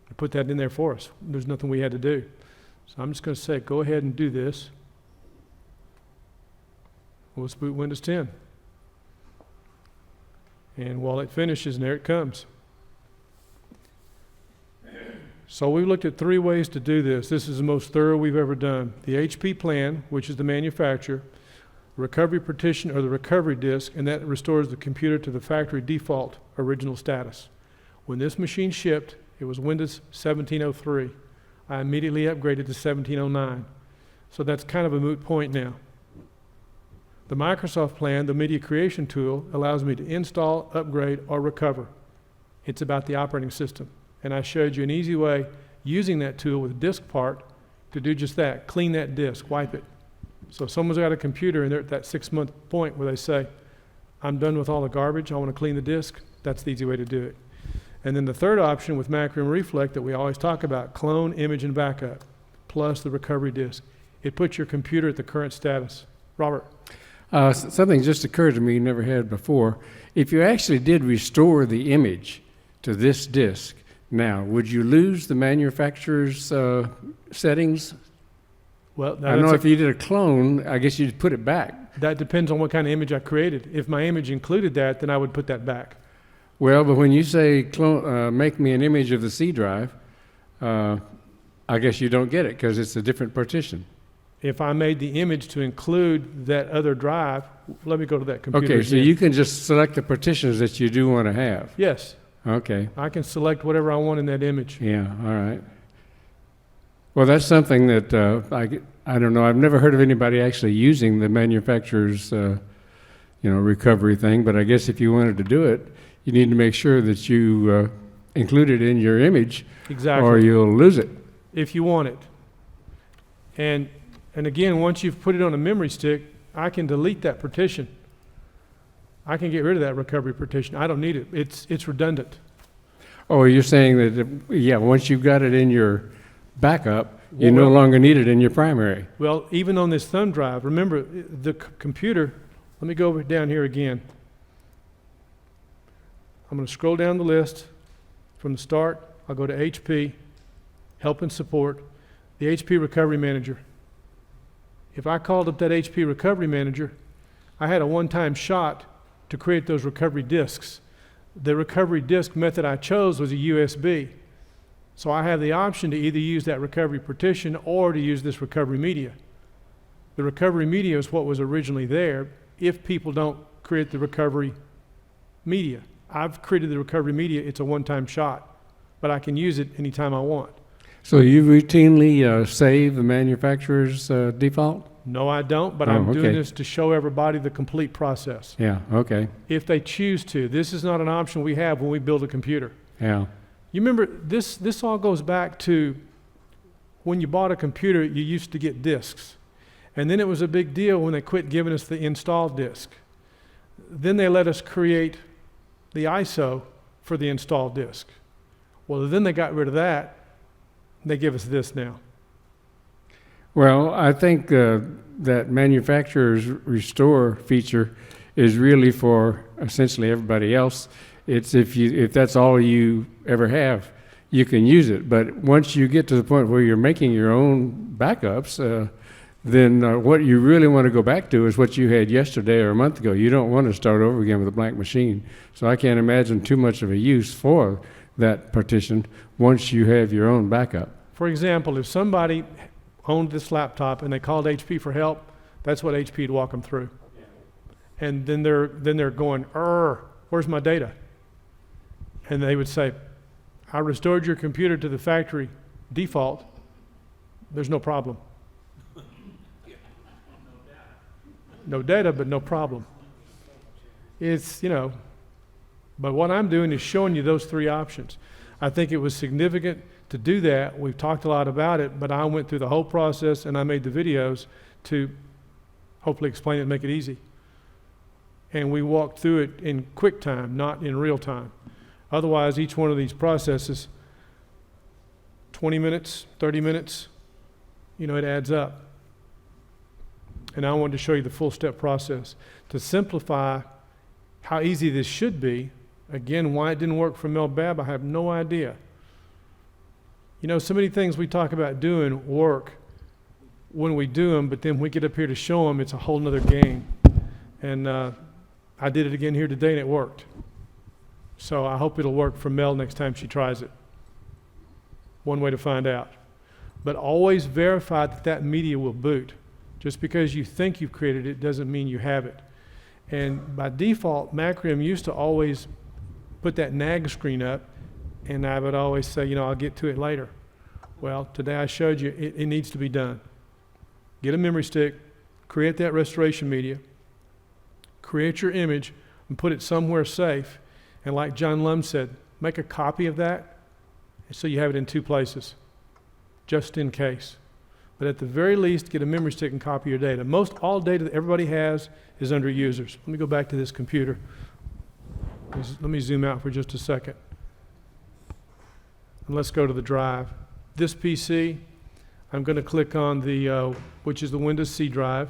I put that in there for us. There's nothing we had to do. So I'm just going to say, go ahead and do this. We'll boot Windows 10. And while it finishes, and there it comes. So we looked at 3 ways to do this. This is the most thorough we've ever done. The HP plan, which is the manufacturer, recovery partition or the recovery disk, and that restores the computer to the factory default original status. When this machine shipped, it was Windows 1703. I immediately upgraded to 1709. So that's kind of a moot point now. The Microsoft plan, the media creation tool, allows me to install, upgrade, or recover. It's about the operating system. And I showed you an easy way using that tool with diskpart to do just that, clean that disk, wipe it. So if someone's got a computer and they're at that 6-month point where they say, I'm done with all the garbage, I want to clean the disk, that's the easy way to do it. And then the third option with Macrium Reflect that we always talk about, clone, image, and backup, plus the recovery disk. It puts your computer at the current status. Robert? Something just occurred to me, never had before. If you actually did restore the image to this disk, now, would you lose the manufacturer's settings? Well, I know if you did a clone, I guess you'd put it back. That depends on what kind of image I created. If my image included that, then I would put that back. Well, but when you say make me an image of the C drive, I guess you don't get it because it's a different partition. If I made the image to include that other drive, let me go to that computer Okay, so again. you can just select the partitions that you do want to have. Yes, Okay, I can select whatever I want in that image. yeah, all right. Well, that's something that I don't know. I've never heard of anybody actually using the manufacturer's recovery thing. But I guess if you wanted to do it, you need to make sure that you include it in your image, Exactly. or you'll lose it. If you want it. And again, once you've put it on a memory stick, I can delete that partition. I can get rid of that recovery partition. I don't need it. It's redundant. Oh, you're saying that once you've got it in your backup, you no Well- longer need it in your primary. Well, even on this thumb drive, remember the computer, let me go over down here again. I'm going to scroll down the list from the start. I'll go to HP, Help and Support, the HP Recovery Manager. If I called up that HP Recovery Manager, I had a one-time shot to create those recovery disks. The recovery disk method I chose was a USB. So I have the option to either use that recovery partition or to use this recovery media. The recovery media is what was originally there if people don't create the recovery media. I've created the recovery media, it's a one-time shot, but I can use it anytime I want. So you routinely save the manufacturer's default? No, I don't, but Oh, I'm doing okay. this to show everybody the complete process. Yeah, okay, If they choose to. This is not an option we have when we build a computer. yeah. You remember, this all goes back to when you bought a computer, you used to get disks. And then it was a big deal when they quit giving us the install disk. Then they let us create the ISO for the install disk. Well, then they got rid of that. They give us this now. Well, I think that manufacturer's restore feature is really for essentially everybody else. It's if that's all you ever have, you can use it. But once you get to the point where you're making your own backups, then what you really want to go back to is what you had yesterday or a month ago. You don't want to start over again with a blank machine. So I can't imagine too much of a use for that partition once you have your own backup. For example, if somebody owned this laptop and they called HP for help, that's what HP would walk them through. And then they're going, where's my data? And they would say, I restored your computer to the factory default. There's no problem. No data, but no problem. It's, but what I'm doing is showing you those 3 options. I think it was significant to do that. We've talked a lot about it, but I went through the whole process and I made the videos to hopefully explain it and make it easy. And we walked through it in quick time, not in real time. Otherwise, each one of these processes, 20 minutes, 30 minutes, it adds up. And I wanted to show you the full step process. To simplify how easy this should be, again, why it didn't work for Mel Babb, I have no idea. You know, so many things we talk about doing work when we do them, but then when we get up here to show them, it's a whole nother game. And I did it again here today, and it worked. So I hope it'll work for Mel next time she tries it. One way to find out. But always verify that that media will boot. Just because you think you've created it doesn't mean you have it. And by default, Macrium used to always put that nag screen up, and I would always say, you know, I'll get to it later. Well, today I showed you it needs to be done. Get a memory stick, create that restoration media, create your image, and put it somewhere safe. And like John Lum said, make a copy of that so you have it in 2 places, just in case. But at the very least, get a memory stick and copy your data. Most all data that everybody has is under users. Let me go back to this computer. Let me zoom out for just a second. And let's go to the drive. This PC, I'm going to click on the, which is the Windows C drive.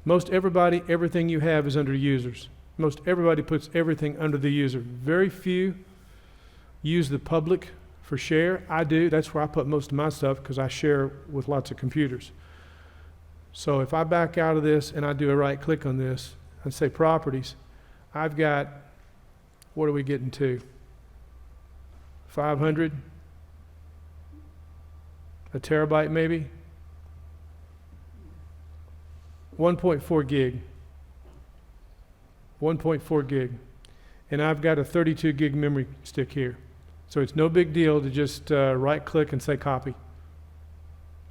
Most everybody, everything you have is under users. Most everybody puts everything under the user. Very few use the public for share. I do. That's where I put most of my stuff because I share with lots of computers. So if I back out of this and I do a right click on this and say properties, I've got, what are we getting to? 500? A terabyte maybe? 1.4 gig. 1.4 gig. And I've got a 32 gig memory stick here. So it's no big deal to just right click and say copy.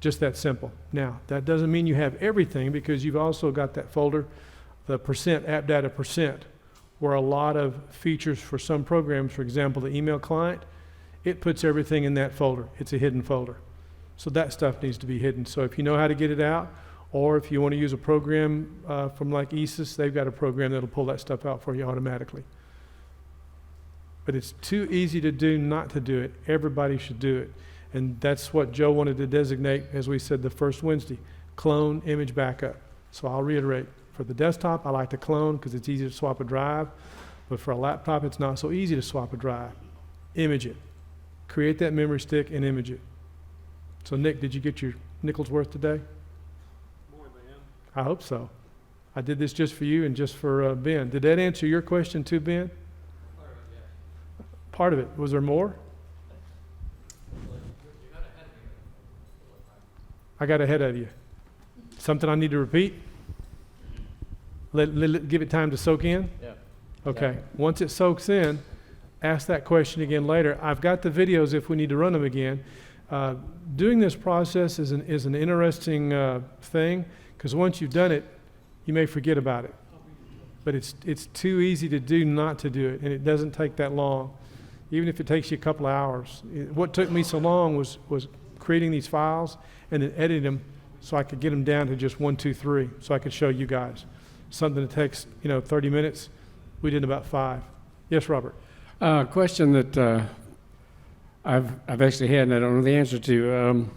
Just that simple. Now, that doesn't mean you have everything because you've also got that folder, the % app data %, where a lot of features for some programs, for example, the email client, it puts everything in that folder. It's a hidden folder. So that stuff needs to be hidden. So if you know how to get it out, or if you want to use a program from like ESIS, they've got a program that'll pull that stuff out for you automatically. But it's too easy to do not to do it. Everybody should do it. And that's what Joe wanted to designate, as we said the first Wednesday, clone image backup. So I'll reiterate, for the desktop, I like to clone because it's easy to swap a drive. But for a laptop, it's not so easy to swap a drive. Image it. Create that memory stick and image it. So Nick, did you get your nickel's worth today? More than. I hope so. I did this just for you and just for Ben. Did that answer your question too, Ben? Part of it. Was there more? I got ahead of you. Something I need to repeat? Give it time to soak in? Yeah. Okay. Exactly. Once it soaks in, ask that question again later. I've got the videos if we need to run them again. Doing this process is an interesting thing because once you've done it, you may forget about it. But it's too easy to do not to do it, and it doesn't take that long. Even if it takes you a couple of hours. What took me so long was creating these files and then editing them so I could get them down to just 1, 2, 3, so I could show you guys. Something that takes 30 minutes, we did in about 5. Yes, Robert. Question that I've actually had and I don't know the answer to.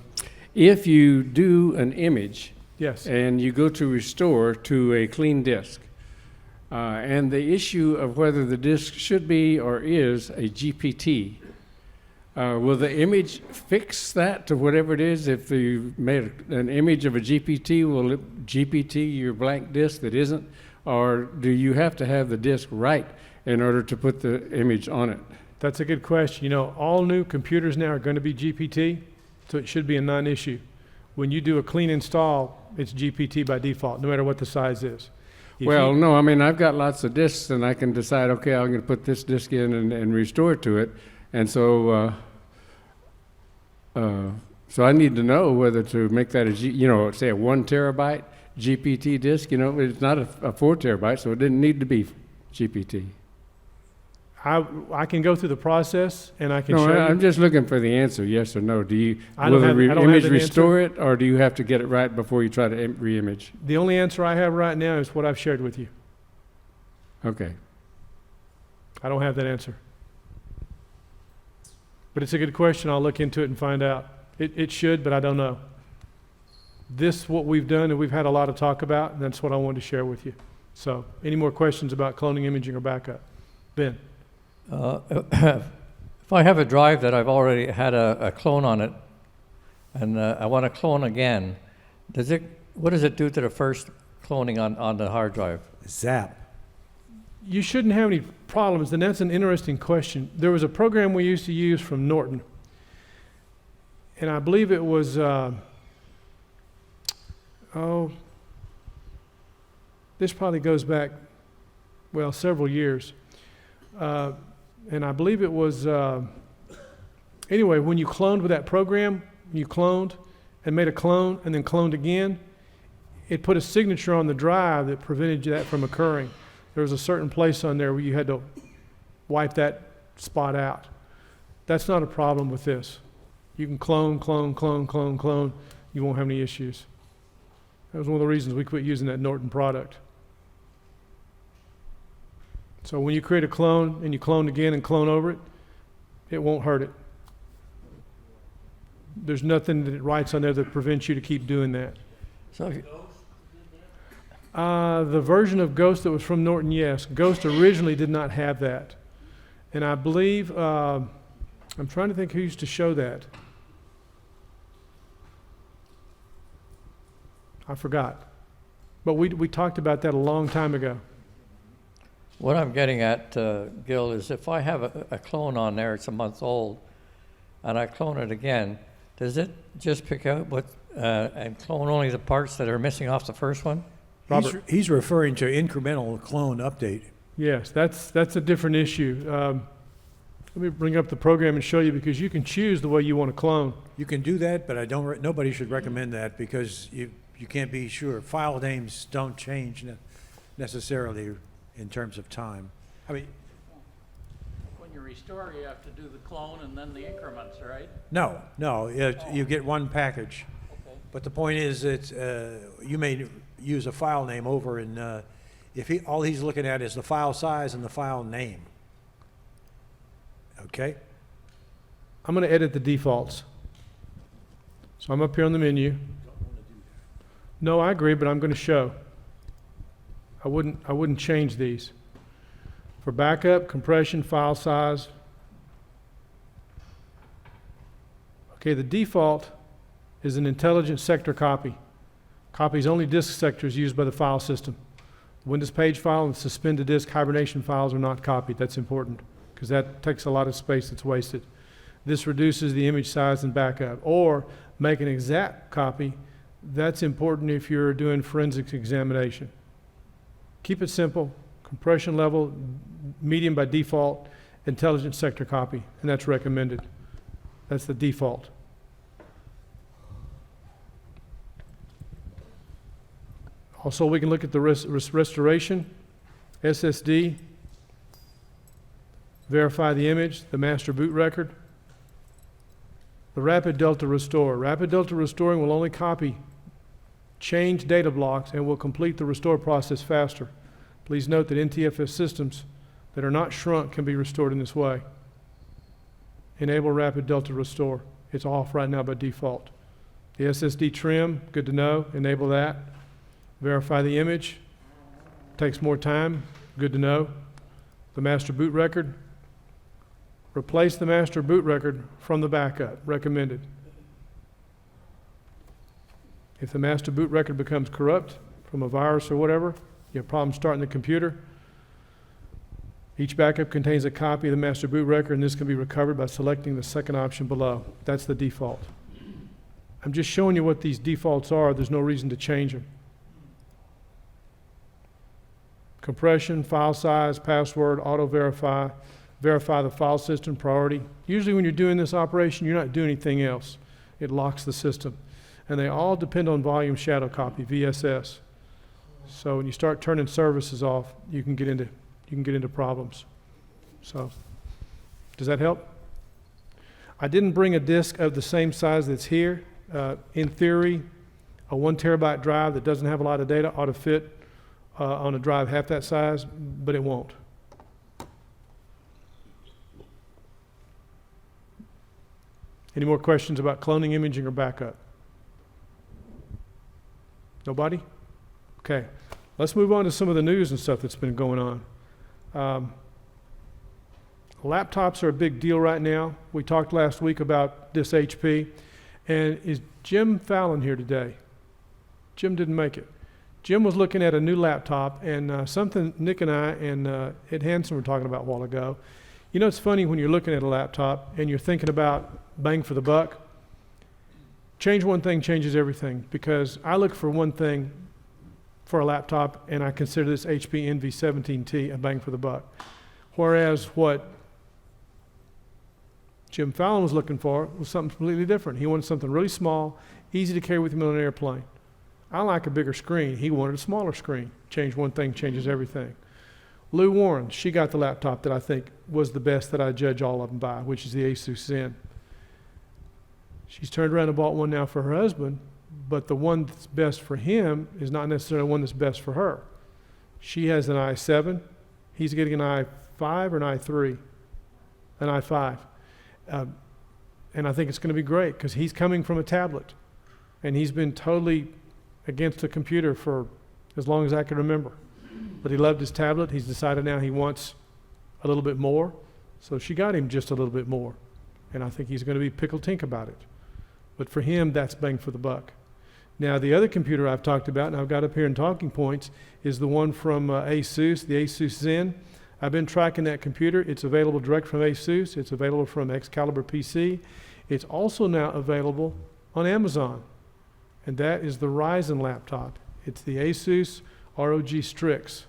If you do an image Yes. and you go to restore to a clean disk, and the issue of whether the disk should be or is a GPT, will the image fix that to whatever it is? If you made an image of a GPT, will it GPT your blank disk that isn't? Or do you have to have the disk right in order to put the image on it? That's a good question. All new computers now are going to be GPT, so it should be a non-issue. When you do a clean install, it's GPT by default, no matter what the size is. Well, no, I mean, I've got lots of disks, and I can decide, okay, I'm going to put this disk in and restore to it. And so so I need to know whether to make that say a 1 terabyte GPT disk. It's not a 4 terabyte, so it didn't need to be GPT. I can go through the process and I can No, show you. I'm just looking for the answer, yes or no. I Will don't the have- I don't have image an restore it, or do you have to get it right before you try to re-image? The only answer I have right now is what I've shared with you. Okay. I don't have that answer. But it's a good question. I'll look into it and find out. It should, but I don't know. This, what we've done, and we've had a lot of talk about, and that's what I wanted to share with you. So, any more questions about cloning, imaging, or backup? Ben? If I have a drive that I've already had a clone on it, and I want to clone again, what does it do to the first cloning on the hard drive? Zap. You shouldn't have any problems, and that's an interesting question. There was a program we used to use from Norton, and I believe it was, this probably goes back, well, several years. And I believe it was, anyway, when you cloned with that program, you cloned and made a clone and then cloned again, it put a signature on the drive that prevented that from occurring. There was a certain place on there where you had to wipe that spot out. That's not a problem with this. You can clone. You won't have any issues. That was one of the reasons we quit using that Norton product. So when you create a clone and you clone again and clone over it, it won't hurt it. There's nothing that it writes on there that prevents you to keep doing that. So if you- The version of Ghost that was from Norton, yes. Ghost originally did not have that. And I believe, I'm trying to think who used to show that. I forgot. But we talked about that a long time ago. What I'm getting at, Gil, is if I have a clone on there, it's a month old, and I clone it again, does it just pick out and clone only the parts that are missing off the first one? Robert? He's referring to incremental clone update. Yes, that's a different issue. Let me bring up the program and show you, because you can choose the way you want to clone. You can do that, but nobody should recommend that because you can't be sure. File names don't change necessarily in terms of time. I mean, When you restore, you have to do the clone and then the increments, right? no, you get one package. Okay. But the point is that you may use a file name over, and if all he's looking at is the file size and the file name. Okay? I'm going to edit the defaults. So I'm up here on the menu. No, I agree, but I'm going to show. I wouldn't change these. For backup, compression, file size. Okay, the default is an intelligent sector copy. Copies only disk sectors used by the file system. Windows page file and suspended disk hibernation files are not copied. That's important because that takes a lot of space that's wasted. This reduces the image size and backup. Or make an exact copy. That's important if you're doing forensics examination. Keep it simple, compression level, medium by default, intelligent sector copy, and that's recommended. That's the default. Also, we can look at the restoration, SSD, verify the image, the master boot record, the rapid delta restore. Rapid delta restoring will only copy change data blocks and will complete the restore process faster. Please note that NTFS systems that are not shrunk can be restored in this way. Enable rapid delta restore. It's off right now by default. The SSD trim, good to know, enable that. Verify the image, takes more time, good to know. The master boot record, replace the master boot record from the backup, recommended. If the master boot record becomes corrupt from a virus or whatever, you have problems starting the computer. Each backup contains a copy of the master boot record, and this can be recovered by selecting the second option below. That's the default. I'm just showing you what these defaults are. There's no reason to change them. Compression, file size, password, auto-verify, verify the file system priority. Usually when you're doing this operation, you're not doing anything else. It locks the system. And they all depend on volume shadow copy, VSS. So when you start turning services off, you can get into problems. So, does that help? I didn't bring a disk of the same size that's here. In theory, a 1 terabyte drive that doesn't have a lot of data ought to fit on a drive half that size, but it won't. Any more questions about cloning, imaging, or backup? Nobody? Okay. Let's move on to some of the news and stuff that's been going on. Laptops are a big deal right now. We talked last week about this HP. And is Jim Fallon here today? Jim didn't make it. Jim was looking at a new laptop, and something Nick and I and Ed Hansen were talking about a while ago. You know, it's funny when you're looking at a laptop and you're thinking about bang for the buck. Change one thing changes everything, because I look for one thing for a laptop, and I consider this HP Envy 17T a bang for the buck. Whereas what Jim Fallon was looking for was something completely different. He wanted something really small, easy to carry with him on an airplane. I like a bigger screen. He wanted a smaller screen. Change one thing changes everything. Lou Warren, she got the laptop that I think was the best that I judge all of them by, which is the Asus Zen. She's turned around and bought one now for her husband, but the one that's best for him is not necessarily one that's best for her. She has an i7. He's getting an i5 or an i3? An i5. And I think it's going to be great, because he's coming from a tablet, and he's been totally against a computer for as long as I can remember. But he loved his tablet. He's decided now he wants a little bit more, so she got him just a little bit more, and I think he's going to be pickle-tink about it. But for him, that's bang for the buck. Now, the other computer I've talked about, and I've got up here in talking points, is the one from Asus, the Asus Zen. I've been tracking that computer. It's available direct from Asus. It's available from Excalibur PC. It's also now available on Amazon, and that is the Ryzen laptop. It's the Asus ROG Strix.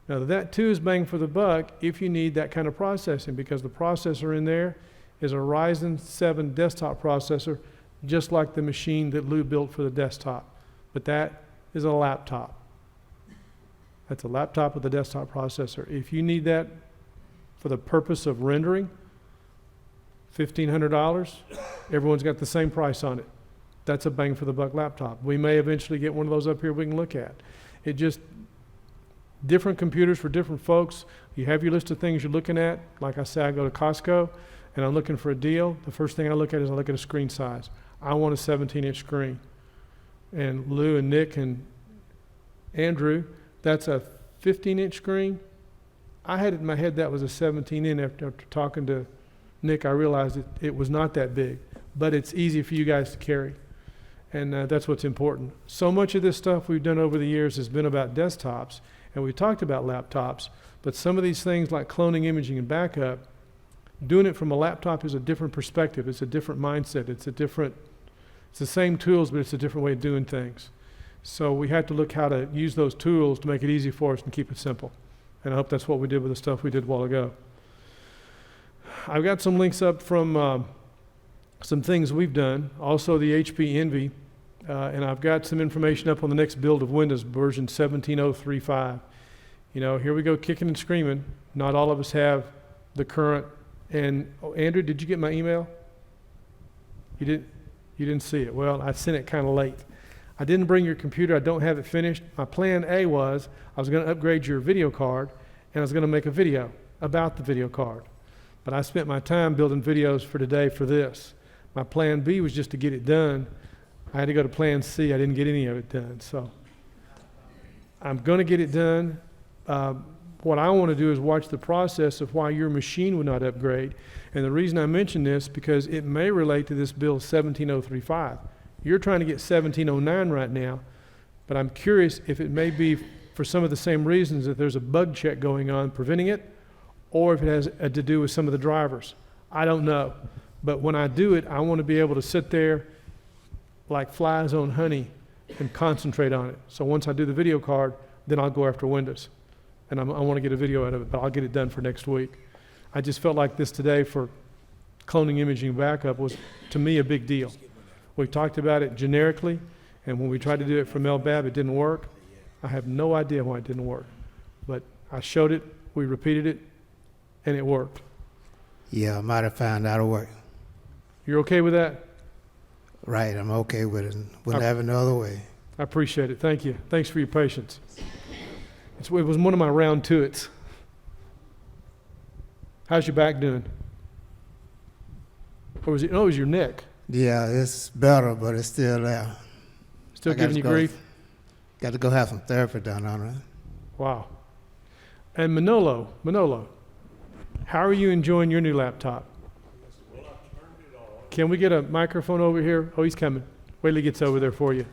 Now, that too is bang for the buck if you need that kind of processing, because the processor in there is a Ryzen 7 desktop processor, just like the machine that Lou built for the desktop. But that is a laptop. That's a laptop with a desktop processor. If you need that for the purpose of rendering, $1,500, everyone's got the same price on it. That's a bang for the buck laptop. We may eventually get one of those up here we can look at. It just, different computers for different folks. You have your list of things you're looking at. Like I say, I go to Costco and I'm looking for a deal. The first thing I look at is I look at a screen size. I want a 17-inch screen. And Lou and Nick and Andrew, that's a 15-inch screen. I had it in my head that was a 17-inch. After talking to Nick, I realized it was not that big, but it's easy for you guys to carry. And that's what's important. So much of this stuff we've done over the years has been about desktops, and we've talked about laptops, but some of these things like cloning, imaging, and backup, doing it from a laptop is a different perspective. It's a different mindset. It's the same tools, but it's a different way of doing things. So we have to look how to use those tools to make it easy for us and keep it simple. And I hope that's what we did with the stuff we did a while ago. I've got some links up from some things we've done, also the HP Envy, and I've got some information up on the next build of Windows, version 17035. You know, here we go kicking and screaming. Not all of us have the current. And Andrew, did you get my email? You didn't see it. Well, I sent it kind of late. I didn't bring your computer. I don't have it finished. My plan A was I was going to upgrade your video card, and I was going to make a video about the video card. But I spent my time building videos for today for this. My plan B was just to get it done. I had to go to plan C. I didn't get any of it done. So I'm going to get it done. What I want to do is watch the process of why your machine would not upgrade. And the reason I mention this, because it may relate to this bill 17035. You're trying to get 1709 right now, but I'm curious if it may be for some of the same reasons, that there's a bug check going on preventing it, or if it has to do with some of the drivers. I don't know. But when I do it, I want to be able to sit there like flies on honey and concentrate on it. So once I do the video card, then I'll go after Windows. And I want to get a video out of it, but I'll get it done for next week. I just felt like this today for cloning, imaging, backup was, to me, a big deal. We talked about it generically, and when we tried to do it for LBAB, it didn't work. I have no idea why it didn't work. But I showed it, we repeated it, and it worked. Yeah, I might have found out a way. You're okay with that? Right, I'm okay with it. Wouldn't have it no other way. I appreciate it. Thank you. Thanks for your patience. It was one of my round two-its. How's your back doing? Or was it? No, it was your neck. Yeah, it's better, but it's still there. Still I got giving you scars. grief? Got to go have some therapy done on it. Wow. And Manolo, how are you enjoying your new laptop? Can we get a microphone over here? Oh, he's coming. Wait till he gets over there for you.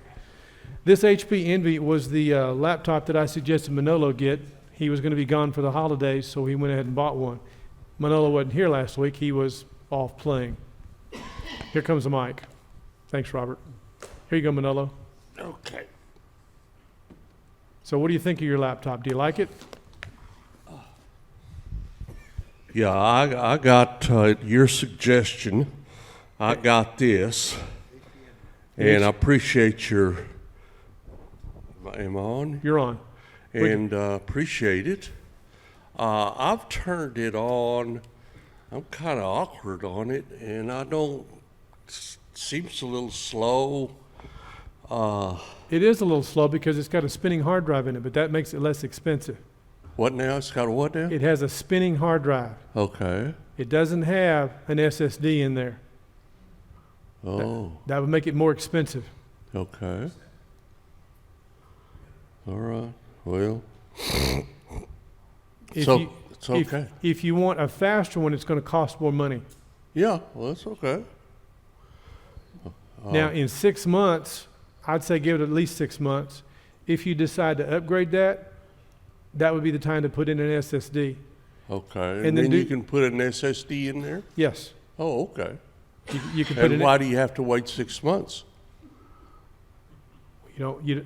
This HP Envy was the laptop that I suggested Manolo get. He was going to be gone for the holidays, so he went ahead and bought one. Manolo wasn't here last week. He was off playing. Here comes the mic. Thanks, Robert. Here you go, Manolo. Okay. So what do you think of your laptop? Do you like it? Yeah, I got your suggestion. I got this, and I appreciate your. Am I on? You're on. And appreciate it. I've turned it on. I'm kind of awkward on it, and I don't. Seems a little slow. It is a little slow because it's got a spinning hard drive in it, but that makes it less expensive. What now? It's got a what now? It has a spinning hard drive. Okay. It doesn't have an SSD in there. Oh. That would make it more expensive. Okay. All right. Well. If So you, it's okay. If you want a faster one, it's going to cost more money. Yeah. Well, that's okay. Now, in 6 months, I'd say give it at least 6 months. If you decide to upgrade that, that would be the time to put in an SSD. Okay. And then then you can put an SSD in there. Yes, Oh, okay. you can put And it. why do you have to wait 6 months? You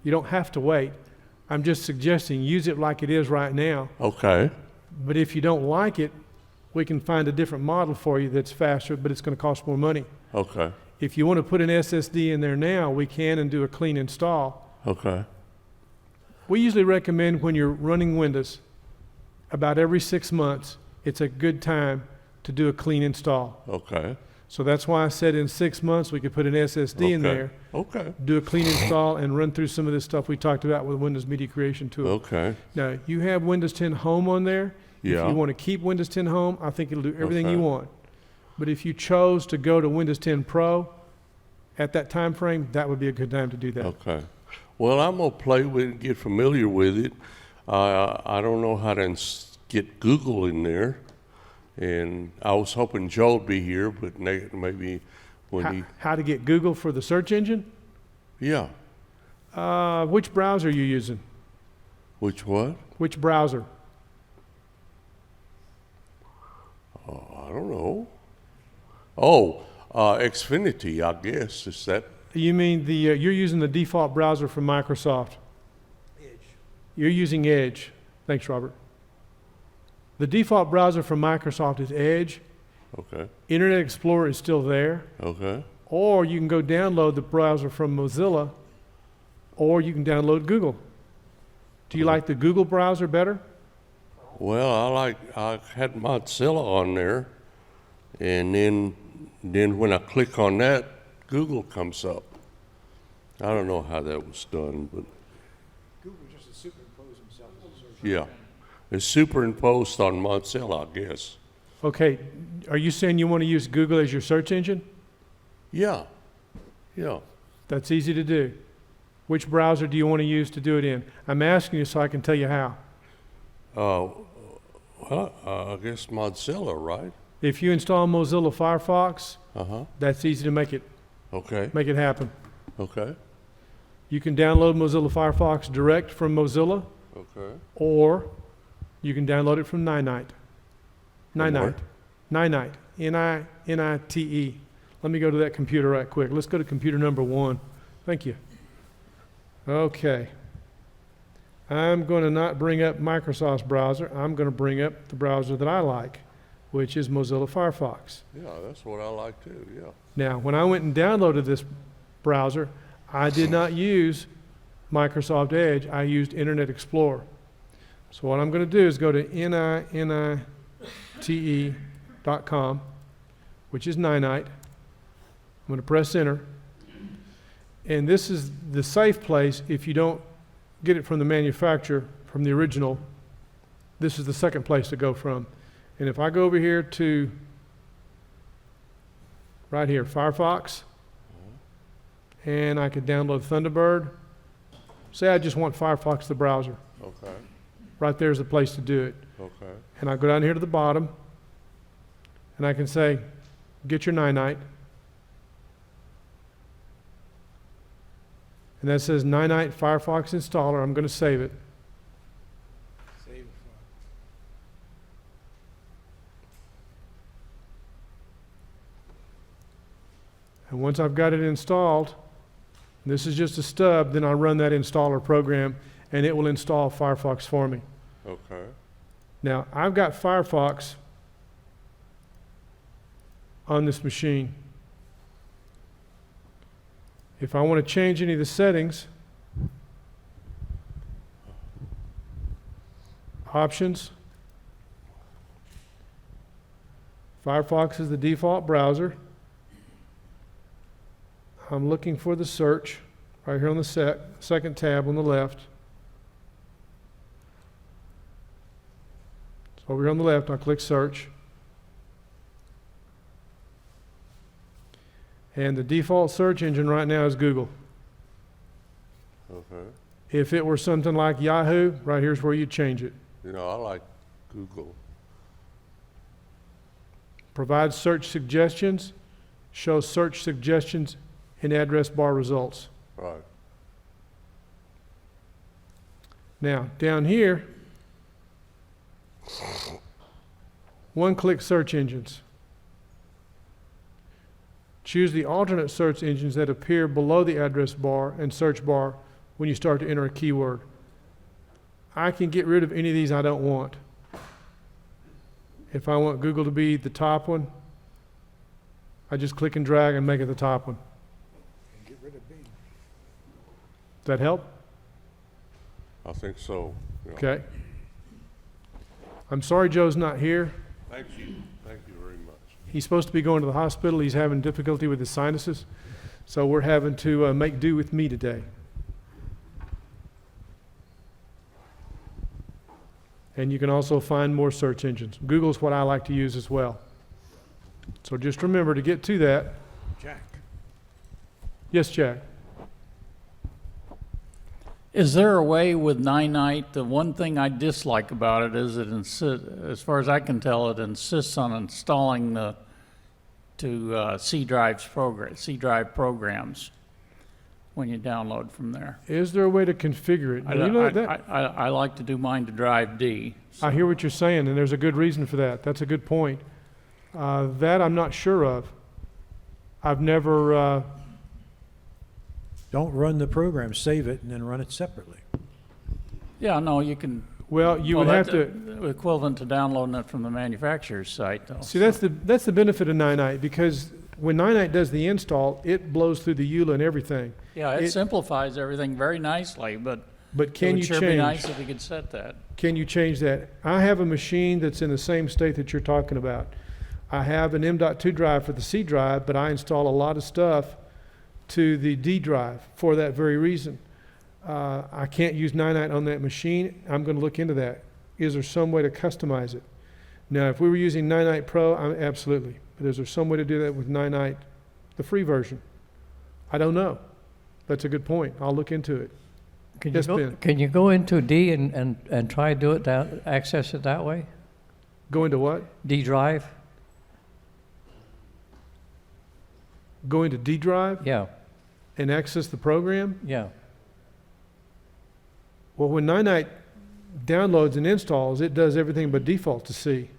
don't have to wait. I'm just suggesting use it like it is right now. Okay. But if you don't like it, we can find a different model for you that's faster, but it's going to cost more money. Okay. If you want to put an SSD in there now, we can and do a clean install. Okay. We usually recommend when you're running Windows, about every 6 months, it's a good time to do a clean install. Okay. So that's why I said in 6 months we could put an SSD in Okay. there, Okay. do a clean install, and run through some of this stuff we talked about with Windows Media Creation Tool. Okay. Now, you have Windows 10 Home on there. Yeah. If you want to keep Windows 10 Home, I think it'll do everything you Okay. want. But if you chose to go to Windows 10 Pro at that time frame, that would be a good time to do that. Okay. Well, I'm gonna play with it, get familiar with it. I don't know how to get Google in there, and I was hoping Joe would be here, but maybe when he. How to get Google for the search engine? Yeah. Which browser are you using? Which what? Which browser? I don't know. Oh, Xfinity, I guess. Is that? You mean you're using the default browser from Microsoft? Edge. You're using Edge. Thanks, Robert. The default browser from Microsoft is Edge. Okay. Internet Explorer is still there. Okay. Or you can go download the browser from Mozilla, or you can download Google. Do you like the Google browser better? Well, I had Mozilla on there, and then when I click on that, Google comes up. I don't know how that was done, but Google just superimposed himself as a search. yeah, it's superimposed on Mozilla, I guess. Okay, are you saying you want to use Google as your search engine? Yeah, yeah. That's easy to do. Which browser do you want to use to do it in? I'm asking you so I can tell you how. Well, I guess Mozilla, right? If you install Mozilla Firefox, that's easy to make it Okay, happen. okay, You can download Mozilla Firefox direct from Mozilla, okay. or you can download it from Ninite. From where? Ninite. N-I-N-I-T-E. Let me go to that computer right quick. Let's go to computer number 1. Thank you. Okay. I'm going to not bring up Microsoft's browser. I'm going to bring up the browser that I like, which is Mozilla Firefox. Yeah, that's what I like too, yeah. Now, when I went and downloaded this browser, I did not use Microsoft Edge. I used Internet Explorer. So what I'm going to do is go to ninite.com, which is Ninite. I'm going to press enter. And this is the safe place if you don't get it from the manufacturer, from the original. This is the second place to go from. And if I go over here to right here, Firefox, and I could download Thunderbird, Say I just want Firefox the browser. Okay, Right there's the place to do it. okay, And I go down here to the bottom, and I can say, get your Ninite. And that says Ninite Firefox installer. I'm going to save it. And once I've got it installed, this is just a stub, then I run that installer program, and it will install Firefox for me. okay. Now, I've got Firefox on this machine. If I want to change any of the settings, options, Firefox is the default browser. I'm looking for the search right here on the second tab on the left. So over here on the left, I'll click search. And the default search engine right now is Google. Okay. If it were something like Yahoo, right here's where you change it. You know, I like Google. Provide search suggestions, show search suggestions in address bar results. Right. Now, down here, one-click search engines. Choose the alternate search engines that appear below the address bar and search bar when you start to enter a keyword. I can get rid of any of these I don't want. If I want Google to be the top one, I just click and drag and make it the top one. Get rid of B. Does that help? I think so. Yeah. Okay. I'm sorry Joe's not here. Thank you. Thank you very much. He's supposed to be going to the hospital. He's having difficulty with his sinuses. So we're having to make do with me today. And you can also find more search engines. Google's what I like to use as well. So just remember to get to that. Jack. Yes, Jack? Is there a way with Ninite, the one thing I dislike about it is as far as I can tell, it insists on installing the C drive programs when you download from there. Is there a way to configure it? Now, you know that, I like to do mine to drive D. I hear what you're saying, and there's a good reason for that. That's a good point. That I'm not sure of. I've never... Don't run the program, save it, and then run it separately. Yeah, no, you can. Well, you would have to... Equivalent to downloading it from the manufacturer's site, though. See, that's the benefit of Ninite, because when Ninite does the install, it blows through the EULA and everything. Yeah, it simplifies everything very nicely, but can it you would sure change? be nice if you could set that. Can you change that? I have a machine that's in the same state that you're talking about. I have an M.2 drive for the C drive, but I install a lot of stuff to the D drive for that very reason. I can't use Ninite on that machine. I'm going to look into that. Is there some way to customize it? Now, if we were using Ninite Pro, absolutely. But is there some way to do that with Ninite, the free version? I don't know. That's a good point. I'll look into it. Yes, Ben. Can you go into D and try to do it access it that way? Go into what? D drive? Go into D drive Yeah, and access the program? yeah. Well, when Ninite downloads and installs, it does everything but default to C.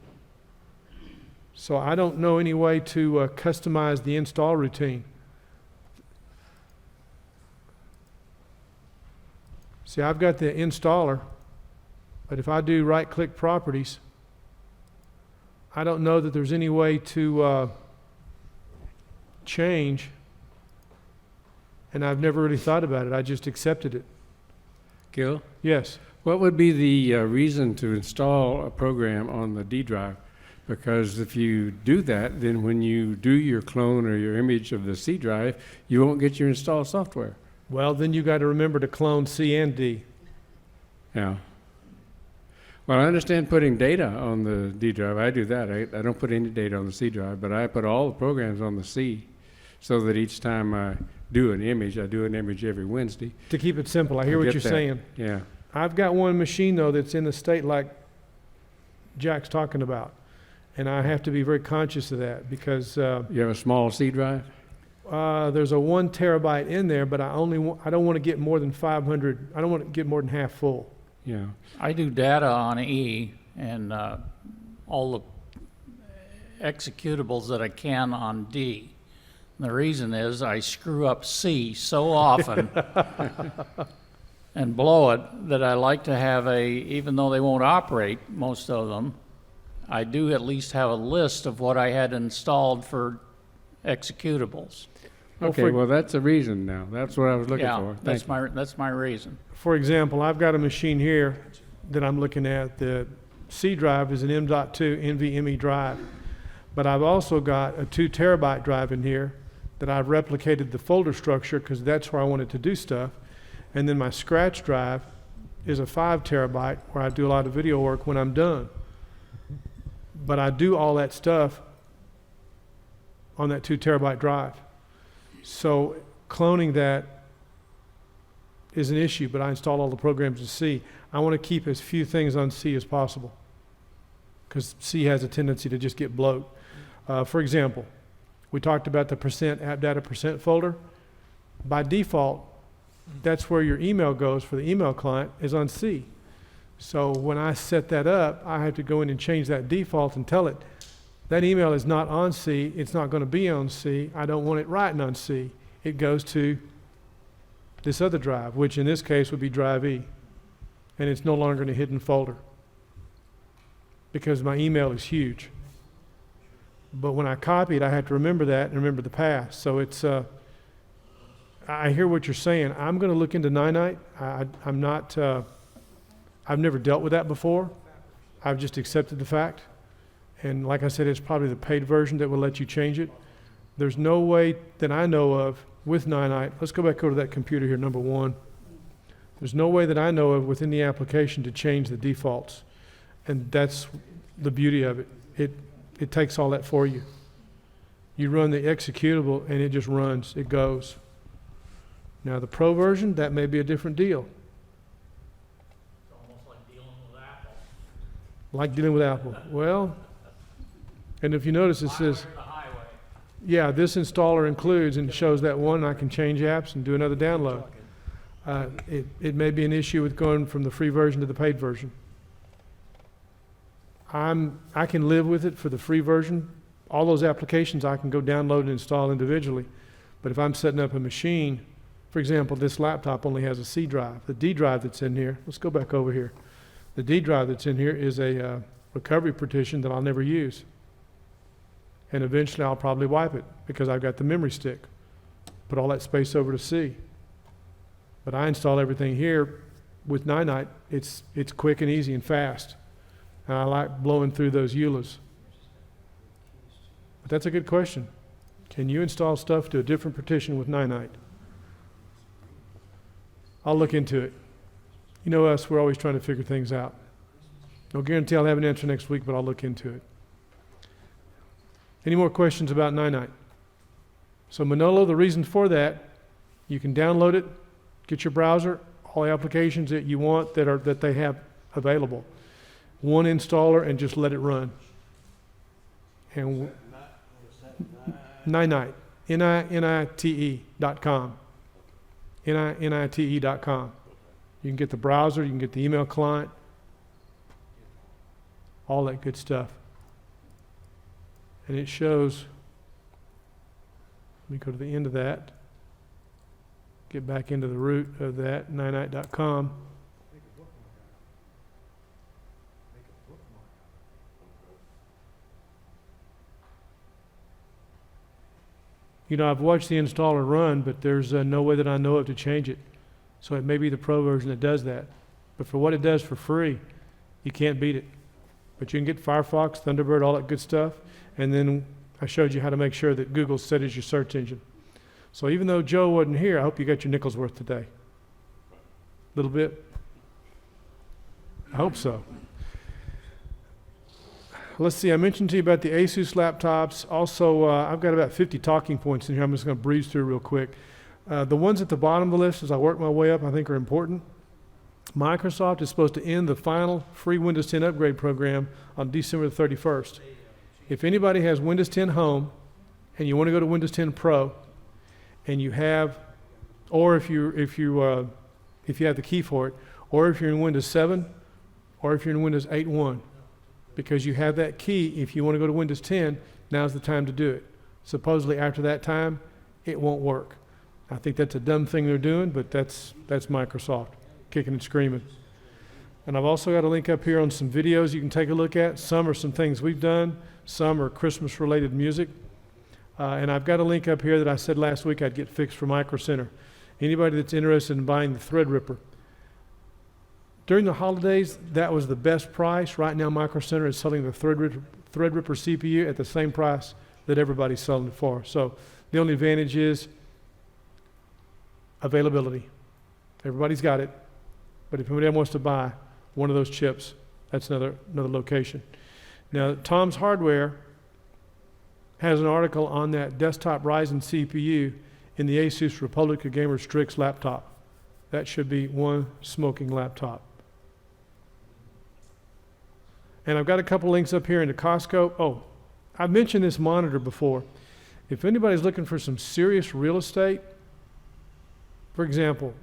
So I don't know any way to customize the install routine. See, I've got the installer, but if I do right-click properties, I don't know that there's any way to change, and I've never really thought about it. I just accepted it. Gil, Yes. what would be the reason to install a program on the D drive? Because if you do that, then when you do your clone or your image of the C drive, you won't get your installed software. Well, then you got to remember to clone C and D. Yeah. Well, I understand putting data on the D drive. I do that. I don't put any data on the C drive, but I put all the programs on the C so that each time I do an image. I do an image every Wednesday. To keep it simple, I hear what get you're that. saying. Yeah. I've got one machine, though, that's in the state like Jack's talking about. And I have to be very conscious of that because You have a small C drive? there's a 1 terabyte in there, but I don't want to get more than 500. I don't want to get more than half full. Yeah. I do data on E and all the executables that I can on D. And the reason is I screw up C so often and blow it that I like to have even though they won't operate, most of them, I do at least have a list of what I had installed for executables. Okay, well, that's a reason now. That's what I was looking Yeah, for. that's Thank that's my reason. For example, I've got a machine here that I'm looking at. The C drive is an M.2 NVMe drive. But I've also got a 2 terabyte drive in here that I've replicated the folder structure because that's where I wanted to do stuff. And then my scratch drive is a 5 terabyte where I do a lot of video work when I'm done. But I do all that stuff on that 2 terabyte drive. So cloning that is an issue, but I install all the programs in C. I want to keep as few things on C as possible because C has a tendency to just get bloat. For example, we talked about the % app data % folder. By default, that's where your email goes for the email client is on C. So when I set that up, I have to go in and change that default and tell it, that email is not on C, it's not going to be on C, I don't want it writing on C. It goes to this other drive, which in this case would be drive E. And it's no longer in a hidden folder because my email is huge. But when I copy it, I have to remember that and remember the past. So it's, I hear what you're saying. I'm going to look into Ninite. I'm not, I've never dealt with that before. I've just accepted the fact. And like I said, it's probably the paid version that will let you change it. There's no way that I know of with Ninite. Let's go back over to that computer here, number 1. There's no way that I know of within the application to change the defaults. And that's the beauty of it. It takes all that for you. You run the executable and it just runs, it goes. Now the pro version, that may be a different deal. It's almost like dealing with Apple. Like dealing with Apple. Well, and if you notice it says, yeah, this installer includes, and it shows that one, I can change apps and do another download. It may be an issue with going from the free version to the paid version. I can live with it for the free version. All those applications I can go download and install individually. But if I'm setting up a machine, for example, this laptop only has a C drive. The D drive that's in here, let's go back over here. The D drive that's in here is a recovery partition that I'll never use. And eventually I'll probably wipe it because I've got the memory stick. Put all that space over to C. But I install everything here with Ninite. It's quick and easy and fast. And I like blowing through those EULAs. But that's a good question. Can you install stuff to a different partition with Ninite? I'll look into it. You know us, we're always trying to figure things out. No guarantee I'll have an answer next week, but I'll look into it. Any more questions about Ninite? So Manolo, the reason for that, you can download it, get your browser, all the applications that you want that they have available. One installer and just let it run. And Ninite, NINITE.com. NINITE.com. You can get the browser, you can get the email client, all that good stuff. And it shows, let me go to the end of that, get back into the root of that, ninite.com. You know, I've watched the installer run, but there's no way that I know of to change it. So it may be the pro version that does that. But for what it does for free, you can't beat it. But you can get Firefox, Thunderbird, all that good stuff. And then I showed you how to make sure that Google's set as your search engine. So even though Joe wasn't here, I hope you got your nickel's worth today. A little bit? I hope so. Let's see, I mentioned to you about the Asus laptops. Also, I've got about 50 talking points in here. I'm just going to breeze through real quick. The ones at the bottom of the list, as I work my way up, I think are important. Microsoft is supposed to end the final free Windows 10 upgrade program on December the 31st. If anybody has Windows 10 Home and you want to go to Windows 10 Pro, and you have, or if you have the key for it, or if you're in Windows 7, or if you're in Windows 8.1, because you have that key, if you want to go to Windows 10, now's the time to do it. Supposedly after that time, it won't work. I think that's a dumb thing they're doing, but that's Microsoft kicking and screaming. And I've also got a link up here on some videos you can take a look at. Some are some things we've done. Some are Christmas-related music. And I've got a link up here that I said last week I'd get fixed for Micro Center. Anybody that's interested in buying the Threadripper. During the holidays, that was the best price. Right now, Micro Center is selling the Threadripper CPU at the same price that everybody's selling it for. So the only advantage is availability. Everybody's got it. But if anybody wants to buy one of those chips, that's another location. Now, Tom's Hardware has an article on that desktop Ryzen CPU in the Asus Republic of Gamers Strix laptop. That should be one smoking laptop. And I've got a couple links up here into Costco. Oh, I've mentioned this monitor before. If anybody's looking for some serious real estate, for example,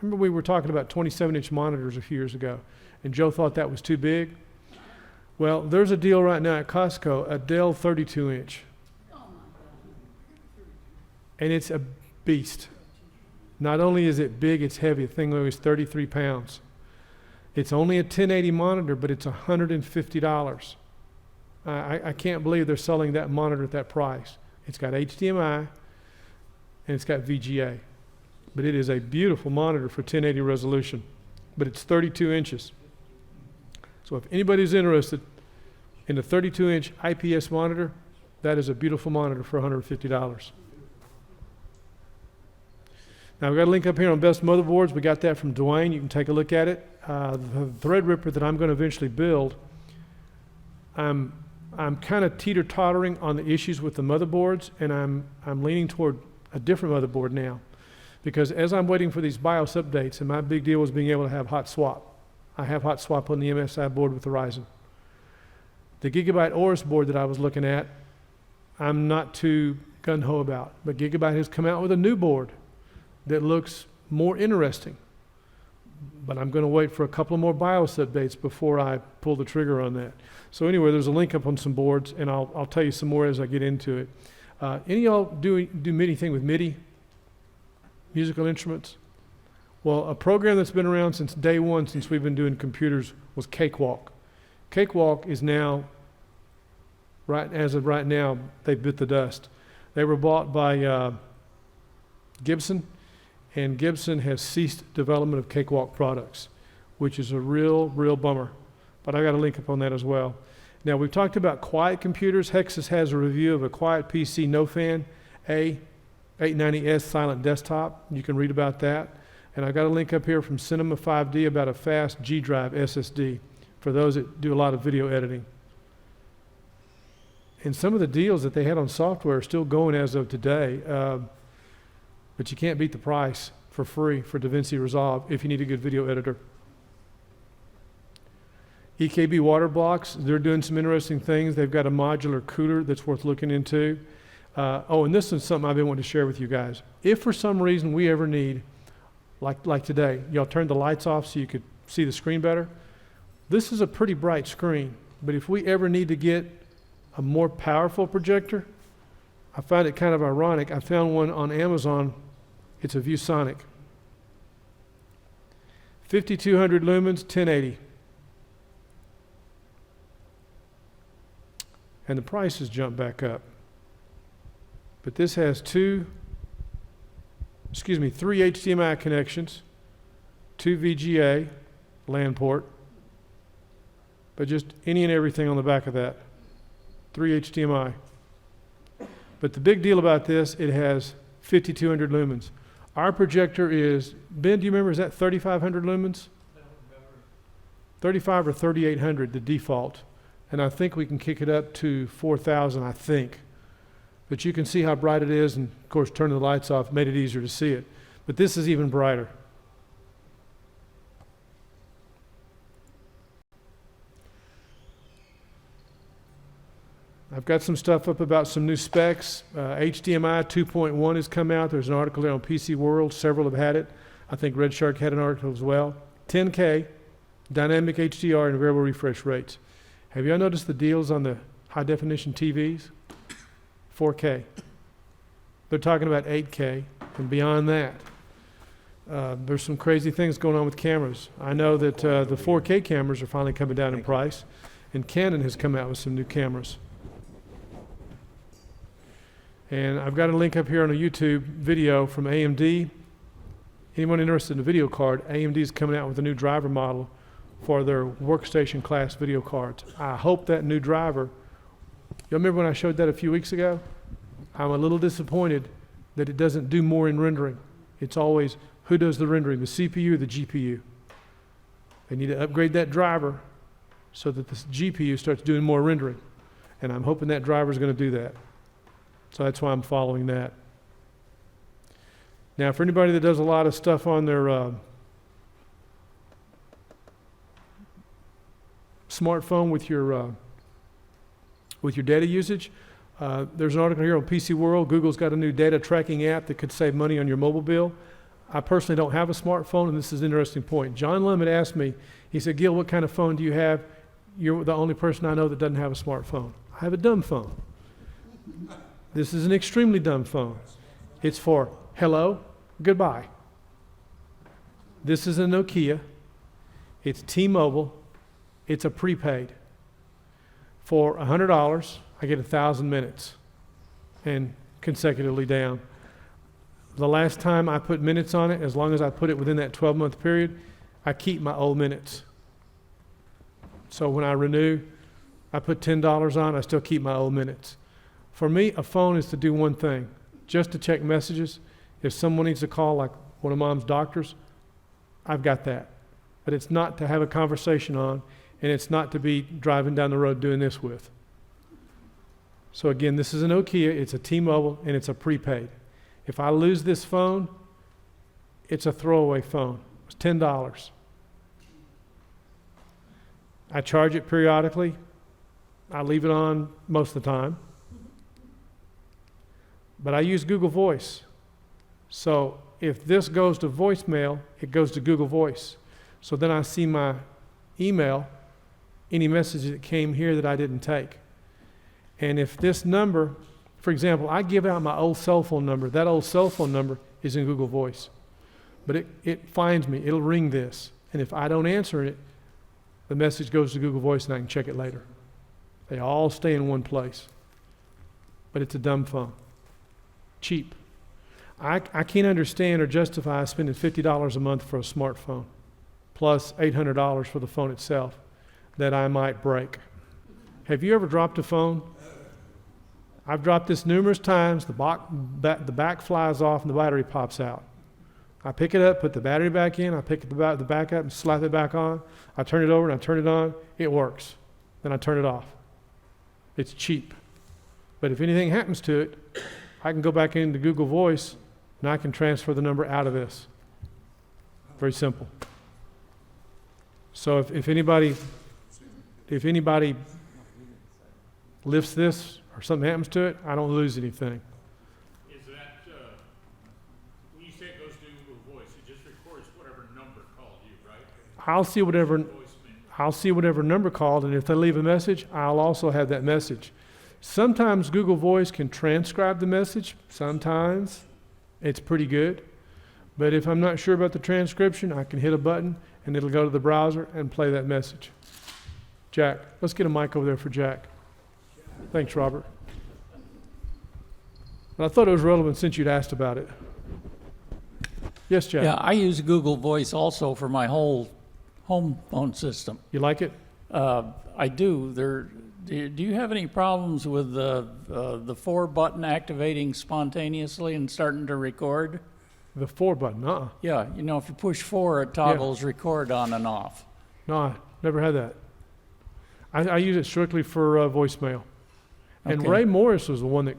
remember we were talking about 27-inch monitors a few years ago, and Joe thought that was too big? Well, there's a deal right now at Costco, a Dell 32-inch. And it's a beast. Not only is it big, it's heavy. The thing weighs 33 pounds. It's only a 1080 monitor, but it's $150. I can't believe they're selling that monitor at that price. It's got HDMI, and it's got VGA. But it is a beautiful monitor for 1080 resolution. But it's 32 inches. So if anybody's interested in a 32-inch IPS monitor, that is a beautiful monitor for $150. Now, we've got a link up here on Best Motherboards. We got that from Dwayne. You can take a look at it. The Threadripper that I'm going to eventually build, I'm kind of teeter-tottering on the issues with the motherboards, and I'm leaning toward a different motherboard now. Because as I'm waiting for these BIOS updates, and my big deal was being able to have hot swap. I have hot swap on the MSI board with the Ryzen. The Gigabyte Aorus board that I was looking at, I'm not too gung-ho about. But Gigabyte has come out with a new board that looks more interesting. But I'm going to wait for a couple more BIOS updates before I pull the trigger on that. So anyway, there's a link up on some boards, and I'll tell you some more as I get into it. Any of y'all do anything with MIDI? Musical instruments? Well, a program that's been around since day one, since we've been doing computers, was Cakewalk. Cakewalk is now, as of right now, they bit the dust. They were bought by Gibson, and Gibson has ceased development of Cakewalk products, which is a real bummer. But I got a link up on that as well. Now, we've talked about quiet computers. Hexus has a review of a quiet PC no fan A890S silent desktop. You can read about that. And I've got a link up here from Cinema 5D about a fast G drive SSD for those that do a lot of video editing. And some of the deals that they had on software are still going as of today. But you can't beat the price for free for DaVinci Resolve if you need a good video editor. EKB water blocks, they're doing some interesting things. They've got a modular cooler that's worth looking into. And this is something I've been wanting to share with you guys. If for some reason we ever need, like today, y'all turned the lights off so you could see the screen better. This is a pretty bright screen, but if we ever need to get a more powerful projector, I find it kind of ironic. I found one on Amazon. It's a ViewSonic. 5200 lumens, 1080. And the price has jumped back up. But this has three HDMI connections, 2 VGA, LAN port, but just any and everything on the back of that. 3 HDMI. But the big deal about this, it has 5200 lumens. Our projector is, Ben, do you remember, is that 3500 lumens? 35 or 3800, the default. And I think we can kick it up to 4000, I think. But you can see how bright it is, and of course, turning the lights off made it easier to see it. But this is even brighter. I've got some stuff up about some new specs. HDMI 2.1 has come out. There's an article there on PC World. Several have had it. I think Red Shark had an article as well. 10K, dynamic HDR, and variable refresh rates. Have y'all noticed the deals on the high definition TVs? 4K. They're talking about 8K and beyond that. There's some crazy things going on with cameras. I know that the 4K cameras are finally coming down in price, and Canon has come out with some new cameras. And I've got a link up here on a YouTube video from AMD. Anyone interested in a video card, AMD is coming out with a new driver model for their workstation class video cards. I hope that new driver, y'all remember when I showed that a few weeks ago? I'm a little disappointed that it doesn't do more in rendering. It's always, who does the rendering, the CPU or the GPU? They need to upgrade that driver so that the GPU starts doing more rendering. And I'm hoping that driver is going to do that. So that's why I'm following that. Now, for anybody that does a lot of stuff on their smartphone with your data usage, there's an article here on PC World. Google's got a new data tracking app that could save money on your mobile bill. I personally don't have a smartphone, and this is an interesting point. John Lum had asked me, he said, Gil, what kind of phone do you have? You're the only person I know that doesn't have a smartphone. I have a dumb phone. This is an extremely dumb phone. It's for hello, goodbye. This is a Nokia. It's T-Mobile. It's a prepaid. For $100, I get 1,000 minutes and consecutively down. The last time I put minutes on it, as long as I put it within that 12-month period, I keep my old minutes. So when I renew, I put $10 on, I still keep my old minutes. For me, a phone is to do one thing, just to check messages. If someone needs a call, like one of Mom's doctors, I've got that. But it's not to have a conversation on, and it's not to be driving down the road doing this with. So again, this is a Nokia, it's a T-Mobile, and it's a prepaid. If I lose this phone, it's a throwaway phone. It's $10. I charge it periodically. I leave it on most of the time. But I use Google Voice. So if this goes to voicemail, it goes to Google Voice. So then I see my email, any messages that came here that I didn't take. And if this number, for example, I give out my old cell phone number, that old cell phone number is in Google Voice. But it finds me, it'll ring this. And if I don't answer it, the message goes to Google Voice and I can check it later. They all stay in one place. But it's a dumb phone. Cheap. I can't understand or justify spending $50 a month for a smartphone, plus $800 for the phone itself, that I might break. Have you ever dropped a phone? I've dropped this numerous times. The back flies off and the battery pops out. I pick it up, put the battery back in, I pick the back up and slap it back on. I turn it over and I turn it on. It works. Then I turn it off. It's cheap. But if anything happens to it, I can go back into Google Voice and I can transfer the number out of this. Very simple. So if anybody lifts this or something happens to it, I don't lose anything. Is that, when you say it goes to Google Voice, it just records whatever number called you, right? I'll see whatever number called, and if they leave a message, I'll also have that message. Sometimes Google Voice can transcribe the message. Sometimes it's pretty good. But if I'm not sure about the transcription, I can hit a button and it'll go to the browser and play that message. Jack, let's get a mic over there for Jack. Thanks, Robert. And I thought it was relevant since you'd asked about it. Yes, Jack? Yeah, I use Google Voice also for my whole home phone system. You like it? I do. Do you have any problems with the 4 button activating spontaneously and starting to record? The 4 button, Yeah, you know, if you push 4, it toggles record on and off. No, I never had that. I use it strictly for voicemail. And Okay. Ray Morris was the one that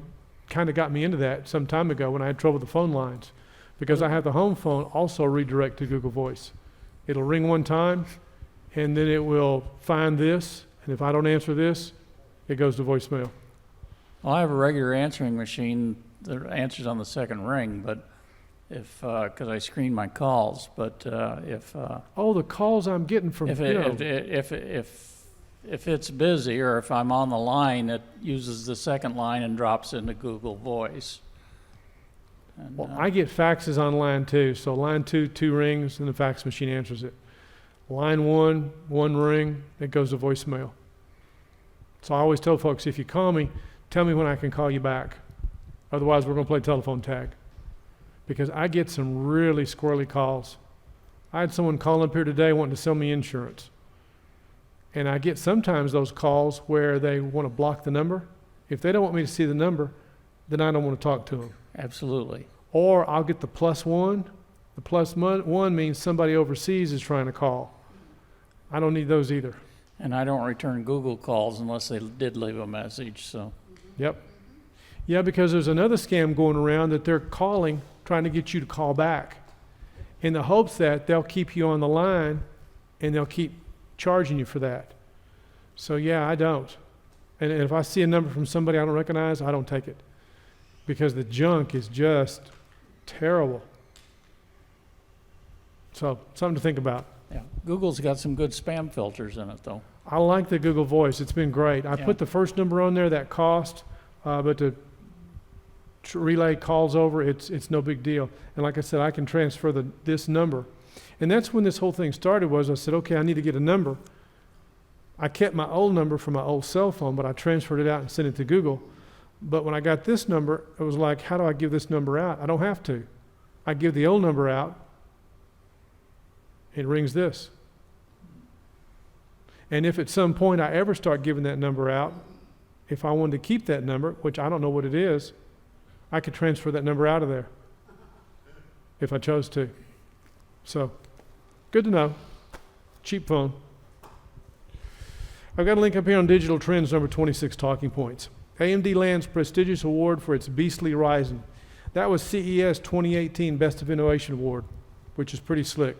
kind of got me into that some time ago when I had trouble with the phone lines, because I have the home phone also redirect to Google Voice. It'll ring one time, and then it will find this, and if I don't answer this, it goes to voicemail. Well, I have a regular answering machine that answers on the second ring, but if, because I screen my calls, but Oh, the calls I'm getting from, if it's busy, or if I'm on the line, it uses the second line and drops into Google Voice. And, well, I get faxes on line 2. So line 2 rings, and the fax machine answers it. Line 1 ring, it goes to voicemail. So I always tell folks, if you call me, tell me when I can call you back. Otherwise, we're going to play telephone tag. Because I get some really squirrely calls. I had someone call up here today wanting to sell me insurance. And I get sometimes those calls where they want to block the number. If they don't want me to see the number, then I don't want to talk to them. Absolutely. Or I'll get the +1. The +1 means somebody overseas is trying to call. I don't need those either. And I don't return Google calls unless they did leave a message, so. Yep. Yeah, because there's another scam going around that they're calling, trying to get you to call back, in the hopes that they'll keep you on the line and they'll keep charging you for that. So yeah, I don't. And if I see a number from somebody I don't recognize, I don't take it. Because the junk is just terrible. So, something to think about. Yeah, Google's got some good spam filters in it, though. I like the Google Voice. It's been great. I Yeah. put the first number on there, that cost, but to relay calls over, it's no big deal. And like I said, I can transfer this number. And that's when this whole thing started, was I said, okay, I need to get a number. I kept my old number from my old cell phone, but I transferred it out and sent it to Google. But when I got this number, it was like, how do I give this number out? I don't have to. I give the old number out, it rings this. And if at some point I ever start giving that number out, if I wanted to keep that number, which I don't know what it is, I could transfer that number out of there if I chose to. So, good to know. Cheap phone. I've got a link up here on Digital Trends, number 26, Talking Points. AMD lands prestigious award for its Beastly Ryzen. That was CES 2018 Best of Innovation Award, which is pretty slick.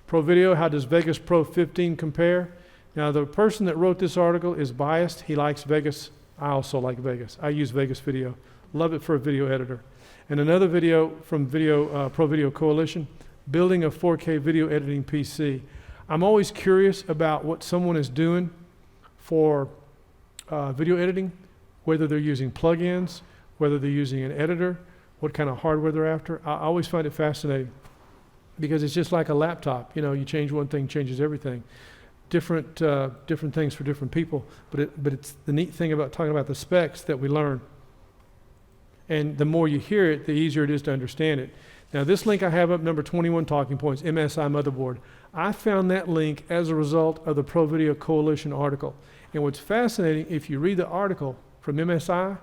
Pro Video, how does Vegas Pro 15 compare? Now, the person that wrote this article is biased. He likes Vegas. I also like Vegas. I use Vegas Video. Love it for a video editor. And another video from Pro Video Coalition, building a 4K video editing PC. I'm always curious about what someone is doing for video editing, whether they're using plugins, whether they're using an editor, what kind of hardware they're after. I always find it fascinating because it's just like a laptop. You know, you change one thing, changes everything. Different things for different people, but it's the neat thing about talking about the specs that we learn. And the more you hear it, the easier it is to understand it. Now, this link I have up, number 21, Talking Points, MSI motherboard. I found that link as a result of the Pro Video Coalition article. And what's fascinating, if you read the article from MSI,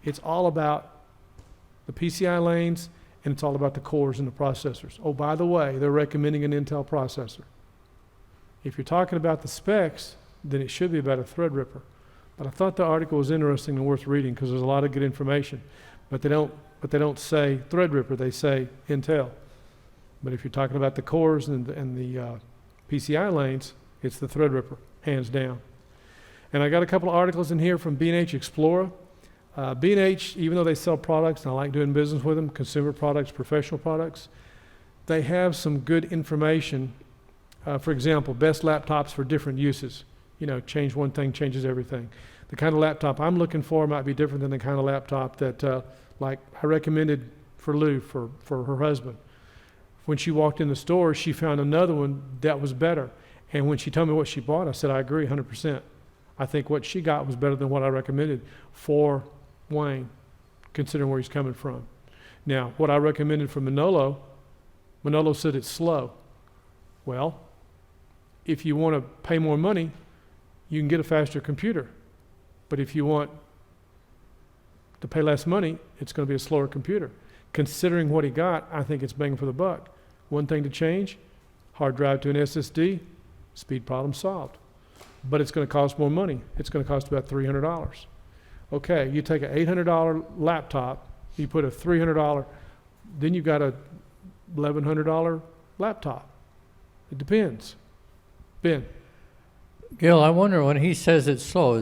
it's all about the PCI lanes, and it's all about the cores and the processors. Oh, by the way, they're recommending an Intel processor. If you're talking about the specs, then it should be about a Threadripper. But I thought the article was interesting and worth reading because there's a lot of good information. But they don't say Threadripper, they say Intel. But if you're talking about the cores and the PCI lanes, it's the Threadripper, hands down. And I got a couple of articles in here from B&H Explorer. B&H, even though they sell products, and I like doing business with them, consumer products, professional products, they have some good information. For example, best laptops for different uses. You know, change one thing, changes everything. The kind of laptop I'm looking for might be different than the kind of laptop that, like I recommended for Lou, for her husband. When she walked in the store, she found another one that was better. And when she told me what she bought, I said, I agree 100%. I think what she got was better than what I recommended for Wayne, considering where he's coming from. Now, what I recommended for Manolo said it's slow. Well, if you want to pay more money, you can get a faster computer. But if you want to pay less money, it's going to be a slower computer. Considering what he got, I think it's bang for the buck. One thing to change, hard drive to an SSD, speed problem solved. But it's going to cost more money. It's going to cost about $300. Okay, you take an $800 laptop, you put a $300, then you've got a $1,100 laptop. It depends. Ben? Gil, I wonder when he says it's slow,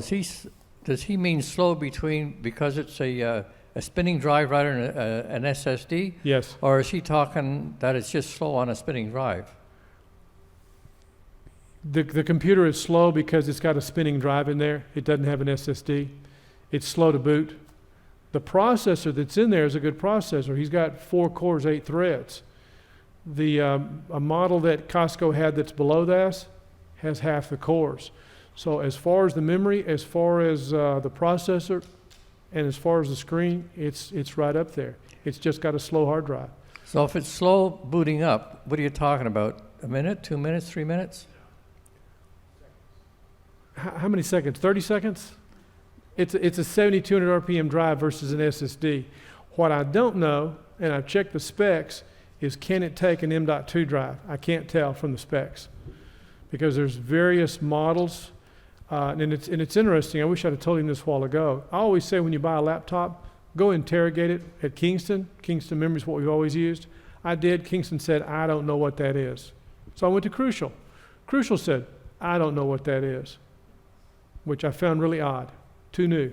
does he mean slow because it's a spinning drive rather than an SSD? Yes. Or is he talking that it's just slow on a spinning drive? The computer is slow because it's got a spinning drive in there. It doesn't have an SSD. It's slow to boot. The processor that's in there is a good processor. He's got 4 cores, 8 threads. A model that Costco had that's below that has half the cores. So as far as the memory, as far as the processor, and as far as the screen, it's right up there. It's just got a slow hard drive. So if it's slow booting up, what are you talking about? A minute, 2 minutes, 3 minutes? How many seconds? 30 seconds? It's a 7,200 RPM drive versus an SSD. What I don't know, and I've checked the specs, is can it take an M.2 drive? I can't tell from the specs because there's various models, and it's interesting. I wish I'd have told him this a while ago. I always say when you buy a laptop, go interrogate it at Kingston. Kingston Memory is what we've always used. I did. Kingston said, I don't know what that is. So I went to Crucial. Crucial said, I don't know what that is, which I found really odd. Too new.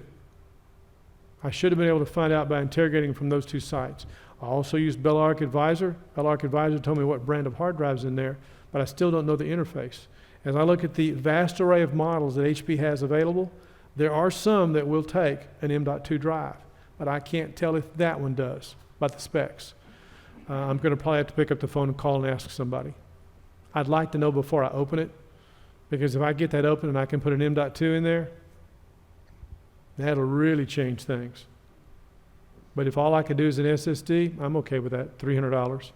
I should have been able to find out by interrogating from those 2 sites. I also used Belarc Advisor. Belarc Advisor told me what brand of hard drive's in there, but I still don't know the interface. As I look at the vast array of models that HP has available, there are some that will take an M.2 drive, but I can't tell if that one does by the specs. I'm going to probably have to pick up the phone and call and ask somebody. I'd like to know before I open it, because if I get that open and I can put an M.2 in there, that'll really change things. But if all I could do is an SSD, I'm okay with that, $300.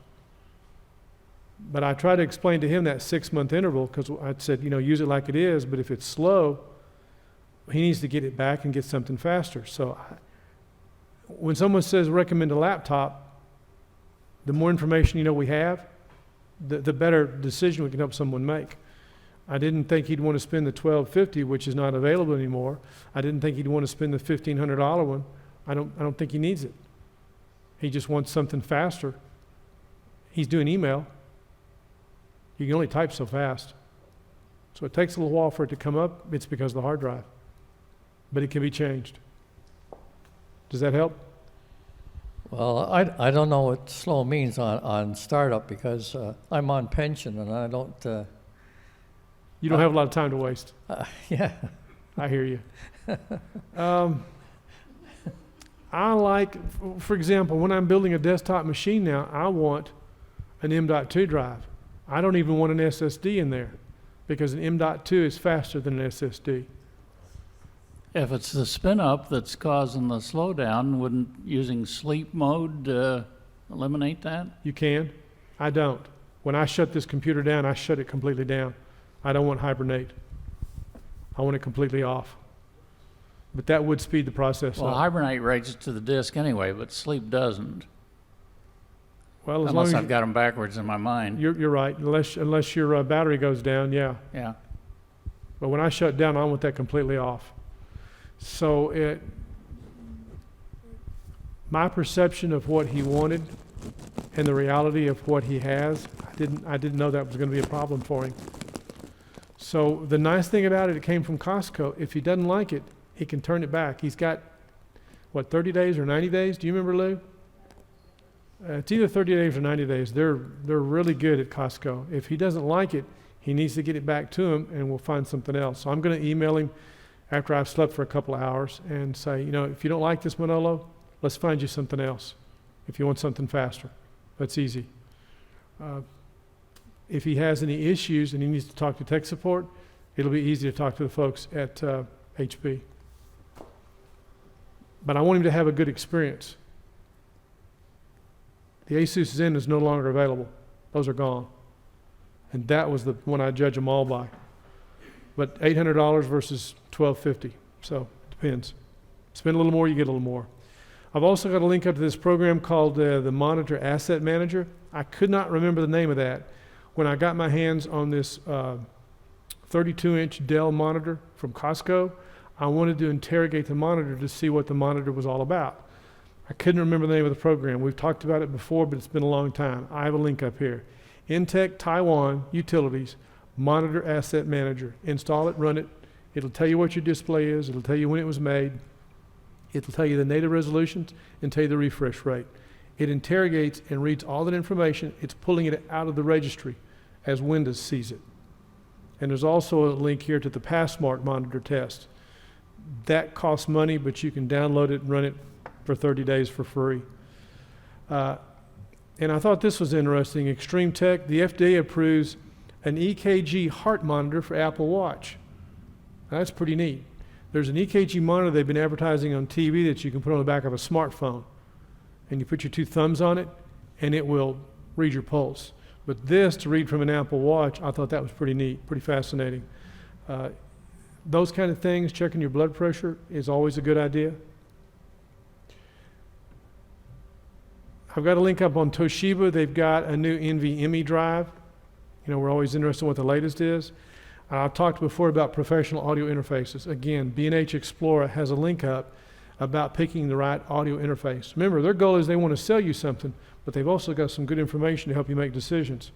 But I try to explain to him that 6-month interval because I said, use it like it is, but if it's slow, he needs to get it back and get something faster. So when someone says recommend a laptop, the more information we have, the better decision we can help someone make. I didn't think he'd want to spend the $1,250, which is not available anymore. I didn't think he'd want to spend the $1,500 one. I don't think he needs it. He just wants something faster. He's doing email. You can only type so fast. So it takes a little while for it to come up. It's because of the hard drive. But it can be changed. Does that help? Well, I don't know what slow means on startup because I'm on pension and I don't... You don't have a lot of time to waste. Yeah. I hear you. I like, for example, when I'm building a desktop machine now, I want an M.2 drive. I don't even want an SSD in there because an M.2 is faster than an SSD. If it's the spin up that's causing the slowdown, wouldn't using sleep mode eliminate that? You can. I don't. When I shut this computer down, I shut it completely down. I don't want hibernate. I want it completely off. But that would speed the process Well, up. hibernate rates to the disk anyway, but sleep doesn't. Well, as long Unless as I've got them backwards in my mind. you're right. Unless your battery goes down, yeah. Yeah. But when I shut down, I want that completely off. So my perception of what he wanted and the reality of what he has, I didn't know that was going to be a problem for him. So the nice thing about it came from Costco. If he doesn't like it, he can turn it back. He's got, 30 days or 90 days? Do you remember, Lou? It's either 30 days or 90 days. They're really good at Costco. If he doesn't like it, he needs to get it back to him, and we'll find something else. So I'm going to email him after I've slept for a couple of hours and say, if you don't like this Manolo, let's find you something else. If you want something faster, that's easy. If he has any issues and he needs to talk to tech support, it'll be easy to talk to the folks at HP. But I want him to have a good experience. The Asus Zen is no longer available. Those are gone. And that was the one I judge them all by. But $800 versus $1,250. So it depends. Spend a little more, you get a little more. I've also got a link up to this program called the Monitor Asset Manager. I could not remember the name of that. When I got my hands on this 32-inch Dell monitor from Costco, I wanted to interrogate the monitor to see what the monitor was all about. I couldn't remember the name of the program. We've talked about it before, but it's been a long time. I have a link up here. Intech Taiwan Utilities Monitor Asset Manager. Install it, run it. It'll tell you what your display is. It'll tell you when it was made. It'll tell you the native resolutions and tell you the refresh rate. It interrogates and reads all that information. It's pulling it out of the registry as Windows sees it. And there's also a link here to the Passmark monitor test. That costs money, but you can download it and run it for 30 days for free. And I thought this was interesting. Extreme Tech, the FDA approves an EKG heart monitor for Apple Watch. Now, that's pretty neat. There's an EKG monitor they've been advertising on TV that you can put on the back of a smartphone. And you put your two thumbs on it, and it will read your pulse. But this, to read from an Apple Watch, I thought that was pretty neat, pretty fascinating. Those kind of things, checking your blood pressure, is always a good idea. I've got a link up on Toshiba. They've got a new NVMe drive. You know, we're always interested in what the latest is. I've talked before about professional audio interfaces. Again, B&H Explorer has a link up about picking the right audio interface. Remember, their goal is they want to sell you something, but they've also got some good information to help you make decisions.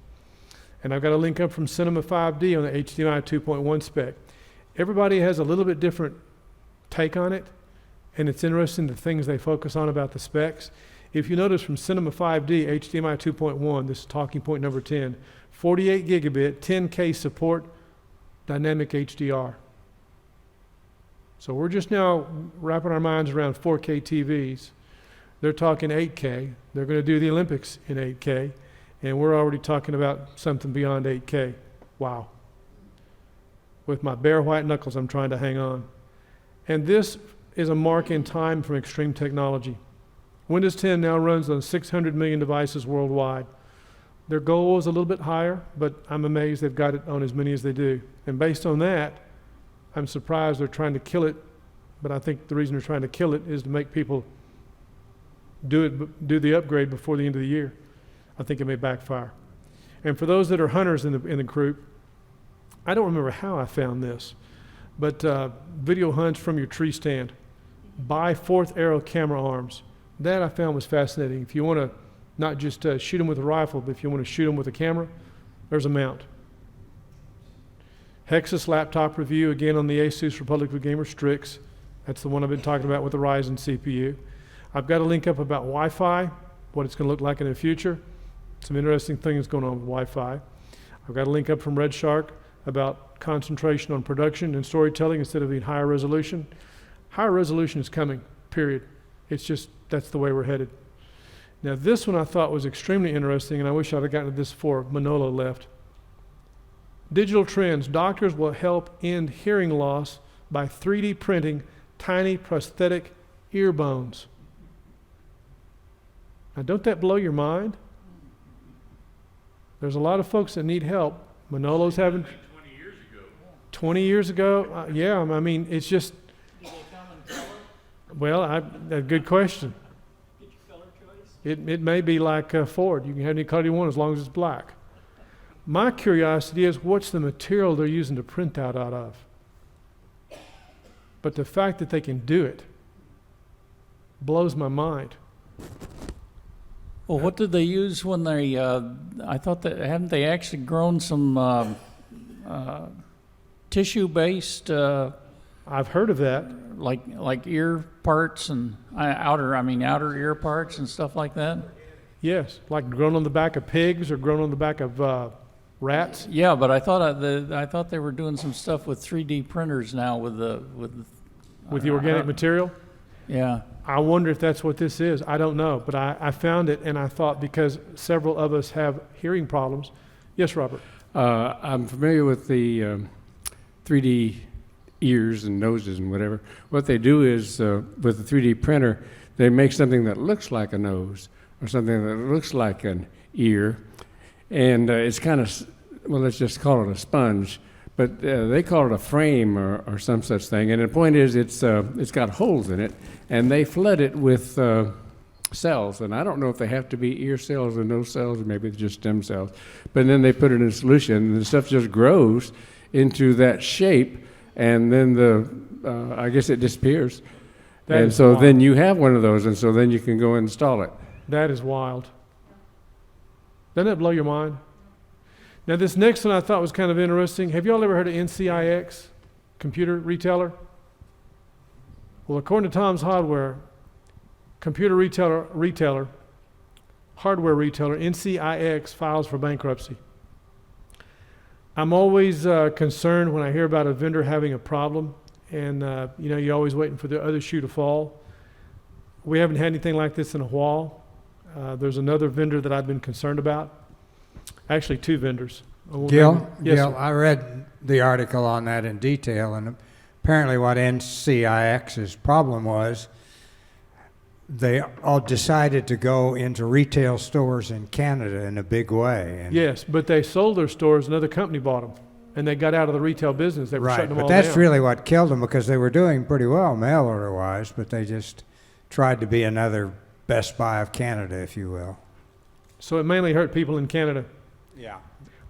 And I've got a link up from Cinema 5D on the HDMI 2.1 spec. Everybody has a little bit different take on it, and it's interesting the things they focus on about the specs. If you notice from Cinema 5D, HDMI 2.1, this is talking point number 10, 48 gigabit, 10K support, dynamic HDR. So we're just now wrapping our minds around 4K TVs. They're talking 8K. They're going to do the Olympics in 8K, and we're already talking about something beyond 8K. Wow. With my bare white knuckles, I'm trying to hang on. And this is a mark in time from Extreme Technology. Windows 10 now runs on 600 million devices worldwide. Their goal was a little bit higher, but I'm amazed they've got it on as many as they do. And based on that, I'm surprised they're trying to kill it, but I think the reason they're trying to kill it is to make people do the upgrade before the end of the year. I think it may backfire. And for those that are hunters in the group, I don't remember how I found this, but video hunts from your tree stand. Buy fourth arrow camera arms. That I found was fascinating. If you want to not just shoot them with a rifle, but if you want to shoot them with a camera, there's a mount. Hexus laptop review, again on the Asus Republic of Gamer Strix. That's the one I've been talking about with the Ryzen CPU. I've got a link up about Wi-Fi, what it's going to look like in the future. Some interesting things going on with Wi-Fi. I've got a link up from Red Shark about concentration on production and storytelling instead of being higher resolution. Higher resolution is coming, period. It's just, that's the way we're headed. Now this one I thought was extremely interesting, and I wish I'd have gotten to this before Manolo left. Digital trends. Doctors will help end hearing loss by 3D printing tiny prosthetic ear bones. Now don't that blow your mind? There's a lot of folks that need help. Manolo's having... 20 years ago? Yeah, I mean, it's just... Do they come in color? Well, a good question. Get your color choice? It may be like Ford. You can have any color you want as long as it's black. My curiosity is what's the material they're using to print that out of? But the fact that they can do it blows my mind. Well, what did they use when they, I thought that, haven't they actually grown some tissue-based, I've heard of that. like ear parts and outer ear parts and stuff like that? Yes, like grown on the back of pigs or grown on the back of rats. Yeah, but I thought they were doing some stuff with 3D printers now with the organic material. Yeah. I wonder if that's what this is. I don't know, but I found it and I thought because several of us have hearing problems. Yes, Robert. I'm familiar with the 3D ears and noses and whatever. What they do is with the 3D printer, they make something that looks like a nose or something that looks like an ear. And it's kind of, well, let's just call it a sponge, but they call it a frame or some such thing. And the point is it's got holes in it, and they flood it with cells. And I don't know if they have to be ear cells or nose cells, or maybe it's just stem cells. But then they put it in a solution, and the stuff just grows into that shape and then I guess it disappears. That And is so then wild. you have one of those, and so then you can go install it. That is wild. Doesn't that blow your mind? Now, this next one I thought was kind of interesting. Have you all ever heard of NCIX, computer retailer? Well, according to Tom's Hardware, computer retailer, hardware retailer, NCIX files for bankruptcy. I'm always concerned when I hear about a vendor having a problem, and you're always waiting for the other shoe to fall. We haven't had anything like this in a while. There's another vendor that I've been concerned about. Actually, two vendors. Gil, Yes, Gil, sir. I read the article on that in detail, and apparently what NCIX's problem was, they all decided to go into retail stores in Canada in a big way. And Yes, but they sold their stores. Another company bought them, and they got out of the retail business. They were right, shutting them but all that's down. really what killed them, because they were doing pretty well mail order wise, but they just tried to be another Best Buy of Canada, if you will. So it mainly hurt people in Canada. Yeah.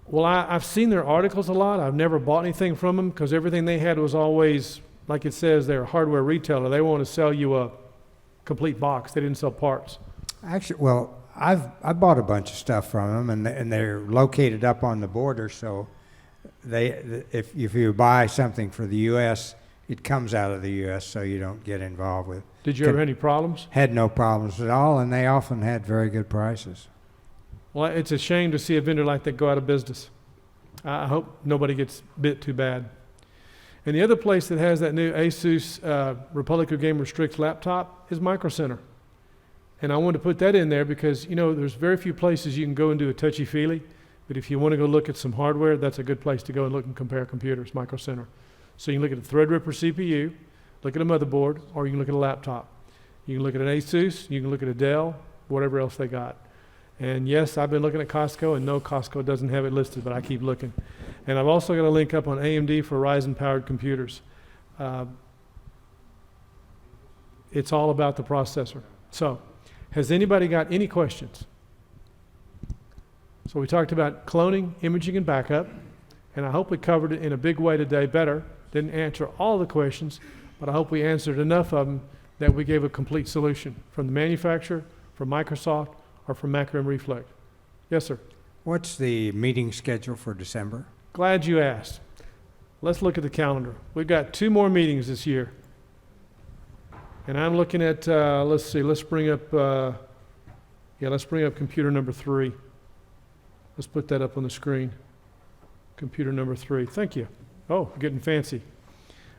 Well, I've seen their articles a lot. I've never bought anything from them because everything they had was always, like it says, they're a hardware retailer. They want to sell you a complete box. They didn't sell parts. Actually, well, I bought a bunch of stuff from them, and they're located up on the border, so if you buy something for the U.S., it comes out of the U.S., so you don't get involved with. Did you ever have any problems? Had no problems at all, and they often had very good prices. Well, it's a shame to see a vendor like that go out of business. I hope nobody gets bit too bad. And the other place that has that new Asus Republic of Game Restricts laptop is Micro Center. And I wanted to put that in there because, there's very few places you can go and do a touchy-feely. But if you want to go look at some hardware, that's a good place to go and look and compare computers, Micro Center. So you can look at a Threadripper CPU, look at a motherboard, or you can look at a laptop. You can look at an Asus, you can look at a Dell, whatever else they got. And yes, I've been looking at Costco, and no, Costco doesn't have it listed, but I keep looking. And I've also got a link up on AMD for Ryzen-powered computers. It's all about the processor. So, has anybody got any questions? So we talked about cloning, imaging, and backup, and I hope we covered it in a big way today better. Didn't answer all the questions, but I hope we answered enough of them that we gave a complete solution from the manufacturer, from Microsoft, or from Macrium Reflect. Yes, sir. What's the meeting schedule for December? Glad you asked. Let's look at the calendar. We've got 2 more meetings this year. And I'm looking at, let's see, let's bring up computer number 3. Let's put that up on the screen. Computer number 3. Thank you. Oh, getting fancy.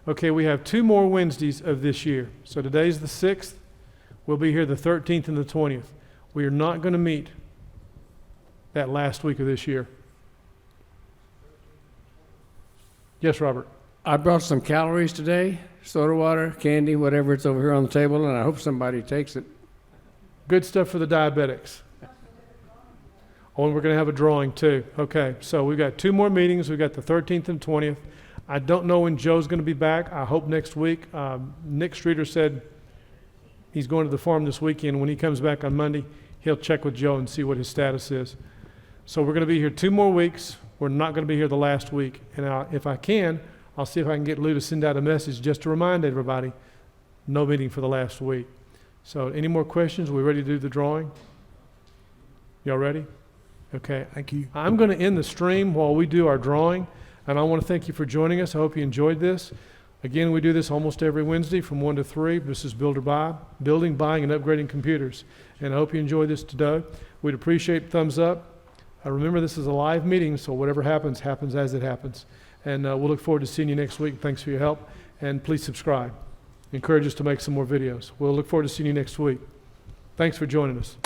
Okay, we have 2 more Wednesdays of this year. So today's the 6th. We'll be here the 13th and the 20th. We are not going to meet that last week of this year. Yes, Robert. I brought some calories today, soda water, candy, whatever it's over here on the table, and I hope somebody takes it. Good stuff for the diabetics. Oh, and we're going to have a drawing too. Okay, so we've got 2 more meetings. We've got the 13th and 20th. I don't know when Joe's going to be back. I hope next week. Nick Streeter said he's going to the farm this weekend. When he comes back on Monday, he'll check with Joe and see what his status is. So we're going to be here 2 more weeks. We're not going to be here the last week. And if I can, I'll see if I can get Lou to send out a message just to remind everybody, no meeting for the last week. So any more questions? Are we ready to do the drawing? Y'all ready? Okay. Thank you. I'm going to end the stream while we do our drawing. And I want to thank you for joining us. I hope you enjoyed this. Again, we do this almost every Wednesday from 1 to 3. This is building, buying, and upgrading computers. And I hope you enjoyed this today. We'd appreciate thumbs up. Remember, this is a live meeting, so whatever happens, happens as it happens. And we'll look forward to seeing you next week. Thanks for your help. And please subscribe. Encourage us to make some more videos. We'll look forward to seeing you next week. Thanks for joining us.